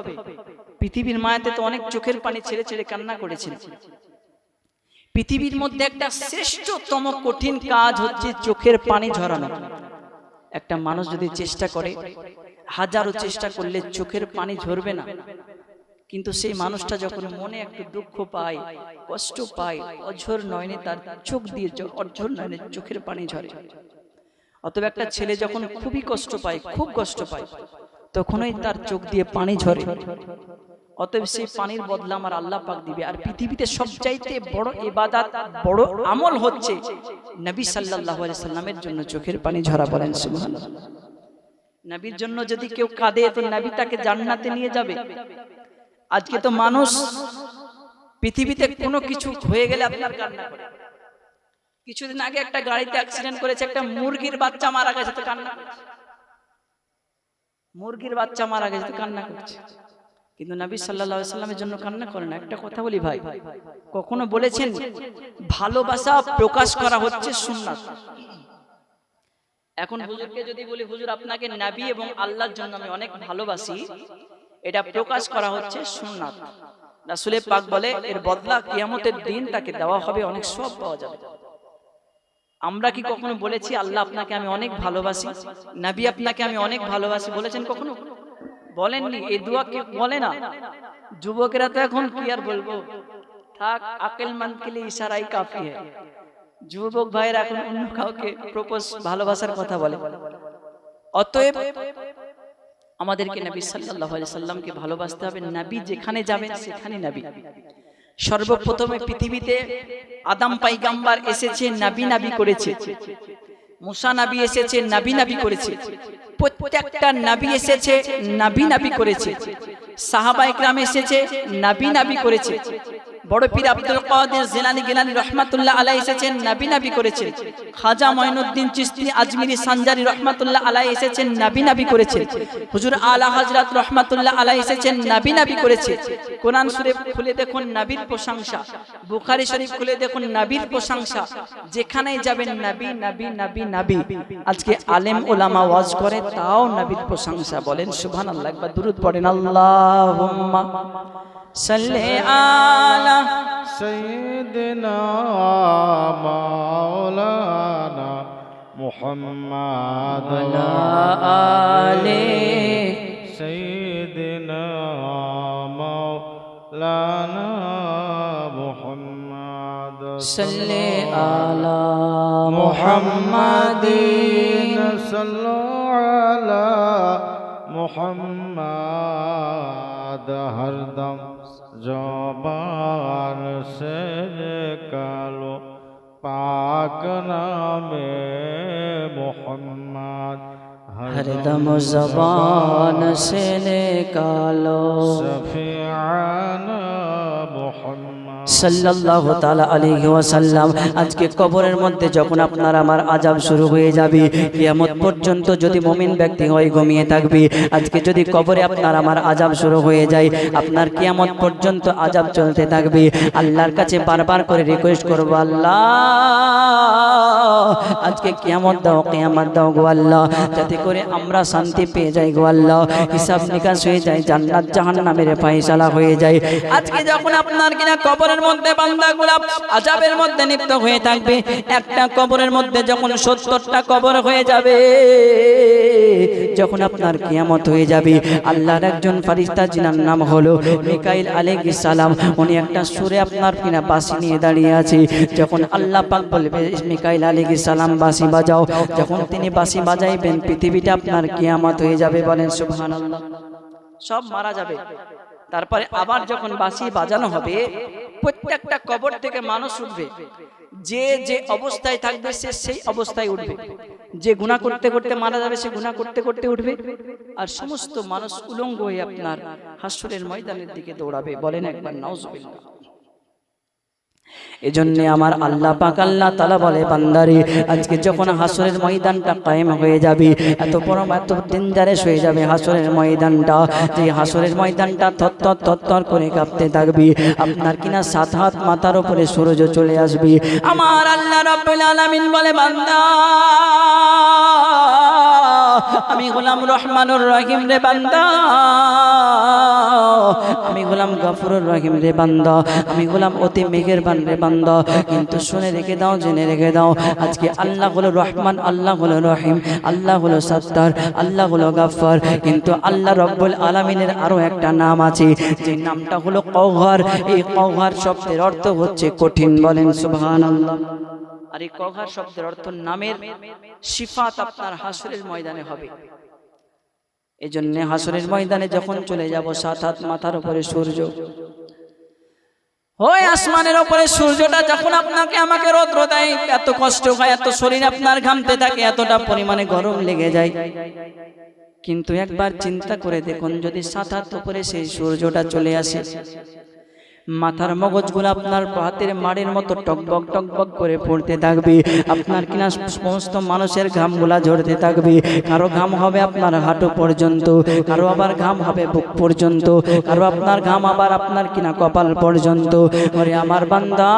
পৃথিবীর মায়াতে তো অনেক চোখের পানি ছেড়ে ছেড়ে কান্না করেছেন। পৃথিবীর মধ্যে একটা শ্রেষ্ঠতম কঠিন কাজ হচ্ছে চোখের পানি ঝরানো। একটা মানুষ যদি চেষ্টা করে, হাজারো চেষ্টা করলে চোখের পানি ঝরবে না, কিন্তু সেই মানুষটা যখন মনে একটু দুঃখ পায়, কষ্ট পায়, অঝোর নয়নে তার চোখ দিয়ে অঝোর নয়নে চোখের পানি ঝরে। অতএব একটা ছেলে যখন খুবই কষ্ট পায়, খুব কষ্ট পায়, তখনই তার চোখ দিয়ে পানি ঝরে। অতএব সেই পানির বদলা আমার আল্লাহ পাক দিবে। আর পৃথিবীতে সবচাইতে বড় ইবাদত, বড় আমল হচ্ছে নবী সাল্লাল্লাহু আলাইহি সাল্লামের জন্য চোখের পানি ঝরা। বলেন সুবহানাল্লাহ। নবীর জন্য যদি কেউ কাঁদে তো নবী তাকে জান্নাতে নিয়ে যাবে। আজকে তো মানুষ পৃথিবীতে কোনো কিছু হয়ে গেলে আপনার কান্না করে। কিছুদিন আগে একটা গাড়িতে অ্যাক্সিডেন্ট করেছে, একটা মুরগির বাচ্চা মারা গেছে তো কান্না করছে। মুরগির বাচ্চা মারা গেছে তো কান্না করছে, কিন্তু নবী সাল্লাল্লাহু আলাইহি সাল্লামের জন্য কান্না করে না। একটা কথা বলি ভাই, কখনো বলেছেন ভালোবাসা প্রকাশ করা হচ্ছে সুন্নাত। এখন হুজুরকে যদি বলি হুজুর আপনাকে নবী এবং আল্লাহর জন্য আমি অনেক ভালোবাসি, এটা প্রকাশ করা হচ্ছে সুন্নাত। রাসূল পাক বলে এর বদলা কিয়ামতের দিন তাকে দেওয়া হবে, অনেক সওয়াব পাওয়া যাবে। আমরা কি কখনো বলেছি আল্লাহ আপনাকে আমি অনেক ভালোবাসি, নবী আপনাকে আমি অনেক ভালোবাসি বলেছেন কখনো? বলেননি। এই দোয়া কে বলে না? যুবকেরা তো এখন কি আর বলবো, থাক, আকলমন্দ কে লিয়ে ইশারাই কাফি है। যুবক ভাইরা এখন অন্য কাউকে প্রপোজ ভালোবাসার কথা বলে। অতএব আমাদেরকে নবী সাল্লাল্লাহু আলাইহি সাল্লামকে ভালোবাসতে হবে। নবী যেখানে যাবেন সেখানে নবী। সর্বপ্রথমে পৃথিবীতে আদম পয়গম্বর এসেছে, নবী নবী করেছে। মুসা নবী এসেছে, নবী নবী করেছে। প্রত্যেকটা নবী এসেছে, নবী নবী করেছে। সাহাবায়ে কেরাম এসেছে, নবী নবী করেছে। বড় পীর আব্দুল কাদের জিলানী গিলানী রাহমাতুল্লাহ আলাইহি এসেছেন, নবী নবী করেছেন। খাজা মঈনুদ্দিন চিশতি আজমিরি সানজারি রাহমাতুল্লাহ আলাইহি এসেছেন, নবী নবী করেছেন। হুজুর আলা হযরত রাহমাতুল্লাহ আলাইহি এসেছেন, নবী নবী করেছে। কোরআন শরীফ খুলে দেখুন নবীর প্রশংসা, বুখারী শরীফ খুলে দেখুন নবীর প্রশংসা। যেখানেই যাবেন নবী নবী নবী নবী। আজকে আলেম ওলামা ওয়াজ করে তাও নবীর প্রশংসা। বলেন সুবহানাল্লাহ। একবার দুরূদ পড়েন, আল্লাহুম্মা সাল্লি আলা سيدنا مولانا محمد ওয়ালা আলি سيدنا مولانا محمد সাল্লি আলা মুহাম্মাদিন صلوا على محمد ہر دم زبان سے نکالو پاک نام محمد ہر دم زبان سے نکالو شفیعنا محمد সাল্লাল্লাহু তাআলা আলাইহি ওয়াসাল্লাম। আজকে কবরের মধ্যে যখন আপনার আমার আযাব শুরু হয়ে যাবে, কিয়ামত পর্যন্ত যদি মুমিন ব্যক্তি হয় ঘুমিয়ে থাকবে। আজকে যদি কবরে আপনার আমার আযাব শুরু হয়ে যায়, আপনার কিয়ামত পর্যন্ত আযাব চলতে থাকবে। আল্লাহর কাছে বারবার করে রিকোয়েস্ট করব, আল্লাহ আজকে কিয়ামত দাও, কিয়ামত দাও গো আল্লাহ, যাতে করে আমরা শান্তি পেয়ে যাই গো আল্লাহ, হিসাব নিকাশ হয়ে যায়, জান্নাত জাহান্নামের ফয়সালা হয়ে যায়। আজকে যখন আপনার কিনা কবরের মধ্যে বান্দাগুলো আযাবের মধ্যে লিপ্ত হয়ে থাকবে, একটা কবরের মধ্যে যখন 70টা কবর হয়ে যাবে, যখন আপনার কিয়ামত হয়ে যাবে, আল্লাহর একজন ফেরেশতা যিনার নাম হলো মিকাইল আলাইহিস সালাম, উনি একটা সুরে আপনার কিনা বাঁশি নিয়ে দাঁড়িয়ে আছে। যখন আল্লাহ পাক বলবে মিকাইল আলাইহিস সালাম বাঁশি বাজাও, যখন তিনি বাঁশি বাজাইবেন পৃথিবীটা আপনার কিয়ামত হয়ে যাবে। বলেন সুবহানাল্লাহ। সব মারা যাবে। তারপরে আবার যখন বাঁশি বাজানো হবে, প্রত্যেকটা কবর থেকে মানুষ উঠবে। যে যে অবস্থায় থাকবে সে সেই অবস্থায় উঠবে। যে গুনাহ করতে করতে মারা যাবে সে গুনাহ করতে করতে উঠবে। আর সমস্ত মানুষ উলঙ্গ হয়ে আপনার হাসরের ময়দানের দিকে দৌড়াবে। বলেন একবার নাউজুবিল্লাহ। এজন্য আমার আল্লাহ পাক আল্লাহ তাআলা বলে বান্দারে আজকে যখন হাসরের ময়দানটা কায়েম হয়ে যাবে এত বড় এত ডেঞ্জারাস হয়ে যাবে হাসরের ময়দানটা যে হাসরের ময়দানটা থরথর করে কাঁপতে থাকবে আপনার কিনা 7 হাত মাথার উপরে সূর্য চলে আসবে আমার আল্লাহ রাব্বুল আলামিন বলে বান্দা আমি গোলাম রহমানুর রহিম রে বান্দা আমি গোলাম গফুরুর রহিম রে বান্দা আমি গোলাম অতি মেহেরবান রে বান্দা কিন্তু শুনে রেখে দাও জেনে রেখে দাও আজকে আল্লাহ হলো রহমান আল্লাহ হলো রহিম আল্লাহ হলো সত্তার আল্লাহ হলো গফফার কিন্তু আল্লাহ রব্বুল আলামিনের আরো একটা নাম আছে যে নামটা হলো কওহার এই কওহার শব্দের অর্থ হচ্ছে কঠিন বলেন সুবহানাল্লাহ আর এই কওহার শব্দের অর্থ নামের সিফাত আপনার হাসরের ময়দানে হবে এজন্য হাসরের ময়দানে যখন চলে যাব 7 হাত মাথার উপরে সূর্য ওই আসমানের উপরে সূর্যটা যখন আপনাকে আমাকে রৌদ্র দেয় এত কষ্ট হয় এত শরীর আপনার ঘামতে থাকে এতটা পরিমাণে গরম লেগে যায় কিন্তু একবার চিন্তা করে দেখুন যদি 7 হাত উপরে সেই সূর্যটা চলে আসে মাথার মগজগুলো আপনার হাতের মাড়ির মতো টকবক টকবক করে পড়তে থাকবে আপনার কিনা সমস্ত মানুষের ঘামগুলা ঝরতে থাকবে কারো ঘাম হবে আপনার হাঁটু পর্যন্ত কারো আবার ঘাম হবে বুক পর্যন্ত কারো আপনার ঘাম আবার আপনার কিনা কপাল পর্যন্ত ওরে আমার বান্দা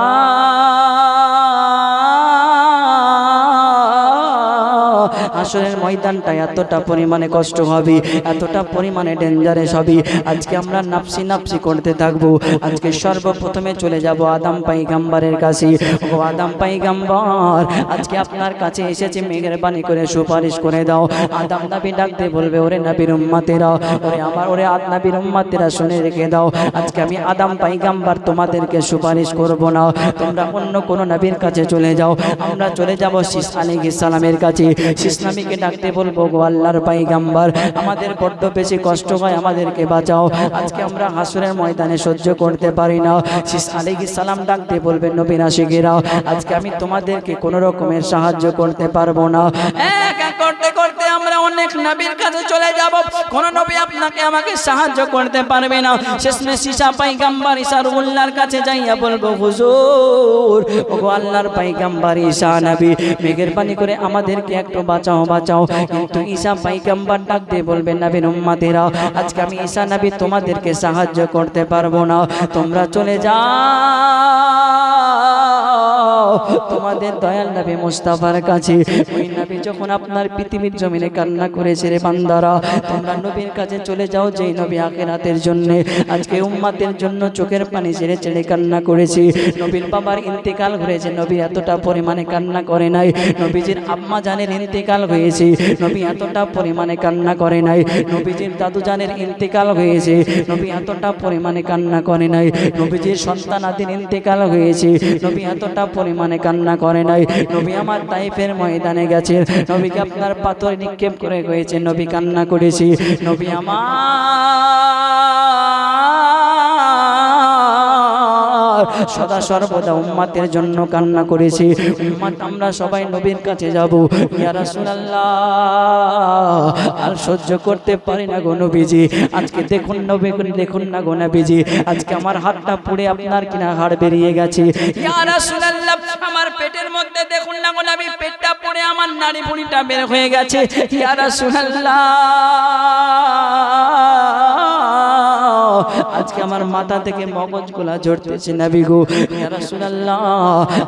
হাসরের ময়দানটা এতটা পরিমাণে কষ্ট হবে এতটা পরিমাণে ডেঞ্জারাস হবে আজকে আমরা নাফসি নাফসি করতে থাকবো আজকে সর্বপ্রথমে চলে যাব আদম পয়গম্বরের কাছে ও আদম পয়গম্বর আজকে আপনার কাছে এসেছে মেহেরবানি করে সুপারিশ করে দাও আদম নবী ডাকতে বলবে ওরে নবীর উম্মতেরা ওরে আমার ওরে নবীর উম্মতেরা শুনে রেখে দাও আজকে আমি আদম পয়গম্বর তোমাদেরকে সুপারিশ করব না তোমরা অন্য কোন নবীর কাছে চলে যাও আমরা চলে যাব শীস আলাইহিস সালামের কাছে শীস নবীকে ডাকতে বলবো গো আল্লাহর পয়গম্বর আমাদের বড্ড বেশি কষ্ট হয় আমাদেরকে বাঁচাও আজকে আমরা হাসরের ময়দানে সহ্য করতে পারি না শীস আলাইহিস সালাম ডাকতে বলবে নবী আশিকেরা আজকে আমি তোমাদেরকে কোনো রকমের সাহায্য করতে পারবো না এক এক করতে করতে আমরা অনেক নবীর কাছে চলে যাব কোন নবী আপনাকে আমাকে সাহায্য করতে পারবে না শেষমেশ ঈসা পয়গম্বর ঈসা রুহুল্লাহর কাছে যাইয়া বলবো হুজুর ওগো আল্লাহর পয়গম্বর ঈসা নবী মেহেরবানি করে আমাদেরকে একটু বাঁচাও বাঁচাও কিন্তু ঈসা পয়গম্বর ডাক দিয়ে বলবেন নবীর উম্মতেরা আজকে আমি ঈসা নবী তোমাদেরকে সাহায্য করতে পারবো না তোমরা চলে যাও তোমাদের দয়াল নবী মুস্তাফার কাছে ওই নবী যখন আপনার পৃথিবীর জমিনে কান্না করেছে রে বান্দারা তোমরা নবীর কাছে চলে যাও যেই নবী আখিরাতের জন্য আজকে উম্মতের জন্য চোখের পানি ছেড়ে ছেড়ে কান্না করেছে নবীর বাবার ইন্তেকাল হয়েছে নবী এতটা পরিমাণে কান্না করে নাই নবীজির আম্মা জানের ইন্তেকাল হয়েছে নবী এতটা পরিমাণে কান্না করে নাই নবীজির দাদু জানের ইন্তেকাল হয়েছে নবী এতটা পরিমাণে কান্না করে নাই নবীজির সন্তানাদির ইন্তেকাল হয়েছে নবী এতটা পরিমাণে কান্না করে নাই নবী আমার তাইফের ময়দানে গেছে নবীকে আপনার পাথর নিক্ষেপ করে হয়েছে নবী কান্না করেছে নবী আমার সদা সর্বদা উম্মতের জন্য কান্না করেছি উম্মত আমরা সবাই নবীর কাছে যাব ইয়া রাসূলুল্লাহ আর সহ্য করতে পারি না গো নবীজি আজকে দেখুন নবী দেখুন না গো নবীজি আজকে আমার হাতটা পুড়ে আপনার কিনা হাড় বেরিয়ে গেছে ইয়া রাসূলুল্লাহ আমার পেটের মধ্যে দেখুন না গো নবী পেটটা পুড়ে আমার নাড়ি ভুঁড়িটা বের হয়ে গেছে ইয়া রাসূলুল্লাহ আজকে আমার মাথা থেকে মগজগুলা ঝরতেছে নবী গো ইয়া রাসূলুল্লাহ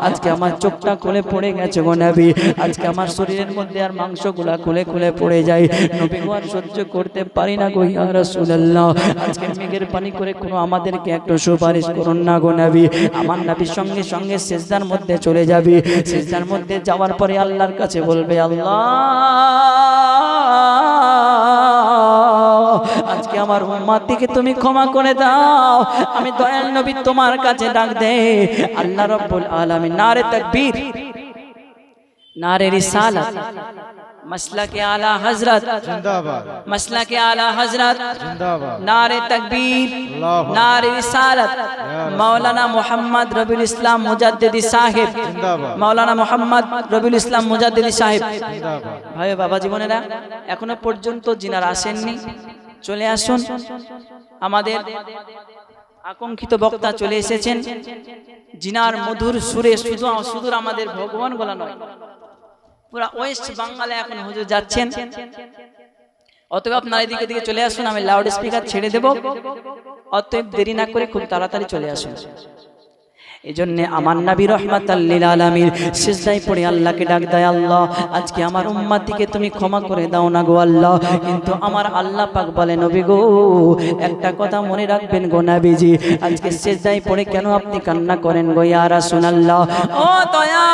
আজকে আমার চোখটা খুলে পড়ে গেছে গো নবী আজকে আমার শরীরের মধ্যে আর মাংসগুলা খুলে খুলে পড়ে যায় নবী গো আর সহ্য করতে পারি না গো ইয়া রাসূলুল্লাহ আজকে মেঘের পানি করে কোনো আমাদেরকে একটু সুপারিশ করুন না গো নবী আমার নবী সঙ্গে সঙ্গে সিজদার মধ্যে চলে যাবে সিজদার মধ্যে যাওয়ার পরে আল্লাহর কাছে বলবে আল্লাহ আজকে আমার উম্মতকে তুমি ক্ষমা করে দাও আমি দয়াল নবী তোমার কাছে ডাক দে আল্লাহ রাব্বুল আলামিন নারে তাকবীর নারে রিসালাত মাসলাকে আলা হযরত জিন্দাবাদ মাসলাকে আলা হযরত জিন্দাবাদ নারে তাকবীর আল্লাহু নারে রিসালাত মাওলানা মুহাম্মদ রবিউল ইসলাম মুজাদ্দিদি সাহেব জিন্দাবাদ মাওলানা মুহাম্মদ রবিউল ইসলাম মুজাদ্দিদি সাহেব জিন্দাবাদ ভাই বাবা জীবনেরা এখনো পর্যন্ত যিনারা আসেননি চলে আসুন আমাদের আকাঙ্ক্ষিত বক্তা চলে এসেছেন, জিনার মধুর সুরে শুধু আমাদের ভগবান বলা নয়, পুরা ওয়েস্ট বাংলায় এখন হুজুর যাচ্ছেন। অতএব আপনারা এদিকে দিকে চলে আসুন, আমি লাউড স্পিকার ছেড়ে দেব, অতএব দেরি না করে খুব তাড়াতাড়ি চলে আসুন। এই জন্য আমার নবী রাহমাতাল লিল আলামিন সিজদায় পড়ে আল্লাহকে ডাক দেয়, আল্লাহ আজকে আমার উম্মতকে তুমি ক্ষমা করে দাও না গো আল্লাহ। কিন্তু আমার আল্লাহ পাক বলে, নবী গো একটা কথা মনে রাখবেন গো নবীজি, আজকে সিজদায় পড়ে কেন আপনি কান্না করেন গো ইয়া রাসূলুল্লাহ। ও দয়া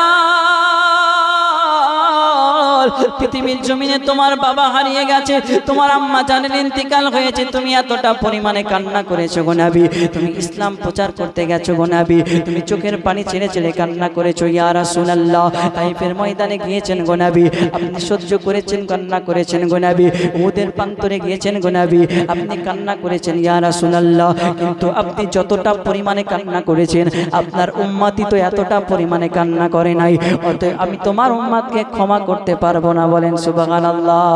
পৃথিবীর জমিনে তোমার বাবা হারিয়ে গেছে, তোমার আম্মা জানের ইন্তিকাল হয়েছে, তুমি এতটা পরিমাণে কান্না করেছো গো নবী, তুমি ইসলাম প্রচার করতে গেছো গো নবী, তুমি চোখের পানি ছেড়ে ছেড়ে কান্না করেছো ইয়া রাসূলুল্লাহ। তাইফের ময়দানে গিয়েছেন গো নবী, আপনি সহ্য করেছেন, কান্না করেছেন গো নবী। উহুদের প্রান্তরে গিয়েছেন গো নবী, আপনি কান্না করেছেন ইয়া রাসূলুল্লাহ। কিন্তু আপনি যতটা পরিমাণে কান্না করেছেন, আপনার উম্মতি তো এতটা পরিমাণে কান্না করে নাই। অতএব আমি তোমার উম্মতকে ক্ষমা করতে পারবো না, বলেন সুবহানাল্লাহ।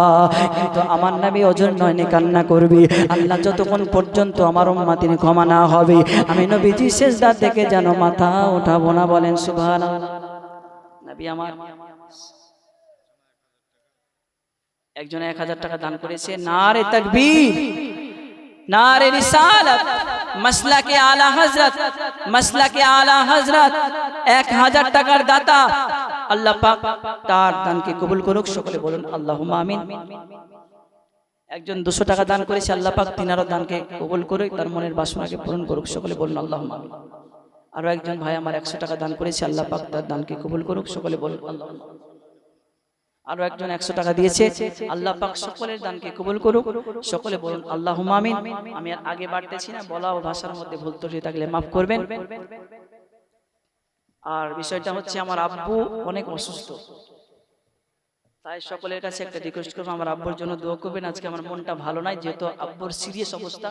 কিন্তু আমার নবী ওজর নয়নে কান্না করবি, আল্লাহ যতক্ষণ পর্যন্ত আমার উম্মতির ক্ষমা না হবে আমি নবীজি সিজদা থেকে যেন মাথা উঠাবো না, বলেন সুবহানাল্লাহ। নবী আমার একজন 1000 টাকা দান করেছে, নারে তাকবীর, নারে রিসালাত, মাসলাকে আলা হযরত, মাসলাকে আলা হযরত 1000 টাকার দাতা, আল্লাহ পাক তার দানকে কবুল করুক, সকলে বলুন আল্লাহুম্মা আমিন। একজন 200 টাকা দান করেছে, আল্লাহ পাক তিনারও দানকে কবুল করুক, তার মনের বাসনাকে পূরণ করুক, সকলে বলুন আল্লাহুম্মা আমিন। আরো একজন ভাই আমার 100 টাকা দান করেছে, আল্লাহ পাক তার দানকে কবুল করুক, সকলে বলুন আল্লাহুম্মা আমিন। আরো একজন 100 টাকা দিয়েছে, আল্লাহ পাক সকলের দানকে কবুল করুক, সকলে বলুন আল্লাহুম্মা আমিন। আমি আর আগে বাড়তেছি না, বলা ও ভাষার মধ্যে ভুল ত্রুটি থাকলে মাফ করবেন। আর বিষয়টা হচ্ছে আমার আব্বু অনেক অসুস্থ, তাই সকলের কাছে একটা রিকোয়েস্ট করবো, আমার আব্বুর জন্য দোয়া করবেন। আজকে আমার মনটা ভালো নাই, যেহেতু আব্বুর সিরিয়াস অবস্থা,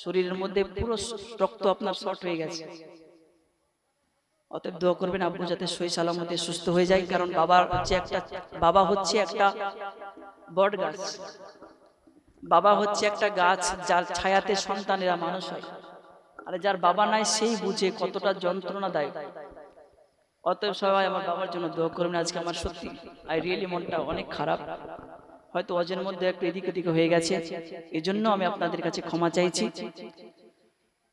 শরীরের মধ্যে পুরো রক্ত আপনার শর্ট হয়ে গেছে। অতএব দোয়া করবেন আব্বু যাতে সহি সালামতে সুস্থ হয়ে যায়। কারণ বাবা হচ্ছে একটা বট গাছ, বাবা হচ্ছে একটা গাছ যার ছায়াতে সন্তানেরা মানুষ হয়, আর যার বাবা নাই সেই বুঝে কতটা যন্ত্রণা দেয়। অতএব সবাই আমার বাবার জন্য দোয়া করবেন। আজকে আমার সত্যি রিয়েলি মনটা অনেক খারাপ, হয়তো অজের মধ্যে একটু এদিক ওদিক হয়ে গেছে, এই জন্য আমি আপনাদের কাছে ক্ষমা চাইছি।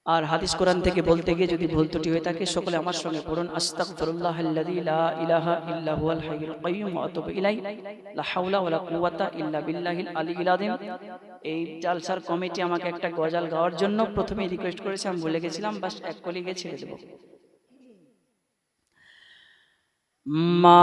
আর হাদিস কোরআন থেকে বলতে গিয়ে যদি ভুল ত্রুটি হয়ে থাকে, সকলে আমার সঙ্গে পড়ুন, আস্তাগফিরুল্লাহাল্লাযী লা ইলাহা ইল্লা হুয়াল হাইয়ুল কাইয়্যুম ওয়া আতুবু ইলাইহি, লা হাওলা ওয়ালা কুওয়াতা ইল্লা বিল্লাহিল আলিয়্যিল আযীম। এই জালসার কমিটি আমাকে একটা গজল গাওয়ার জন্য প্রথমে রিকোয়েস্ট করেছে, আমি ভুলে গেছিলাম, বাস এক কলি গিয়ে ছেড়ে দেব। মা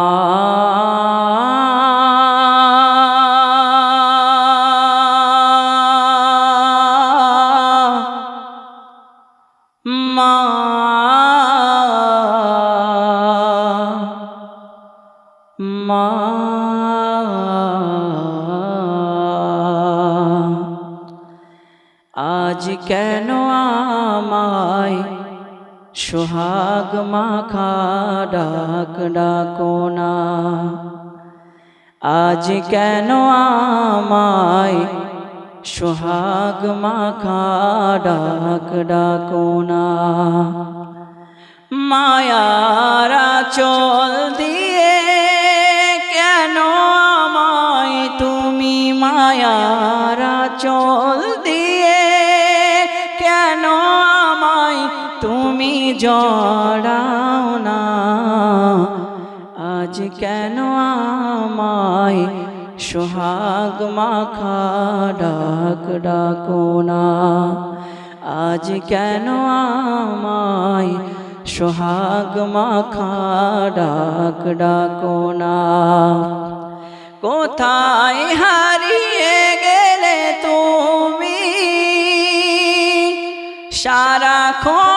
আজ কেন আমায় সোহাগ মাখা ডাক ডাকো না, আজ কেন আমায় সোহাগ মাখা ডাক ডাকো না, মায়ার আঁচল দিয়ে কেন আমায় তুমি, মায়ার আঁচল দিয়ে কেন আমায় তুমি জড়াও না, আজ কেন আমায় সোহাগ মাখা ডাক ডাকো না, আজ কেন আমায় সোহাগ মাখা ডাক ডাকো না। কোথায় হারিয়ে গেলে তুমি সারাক্ষণ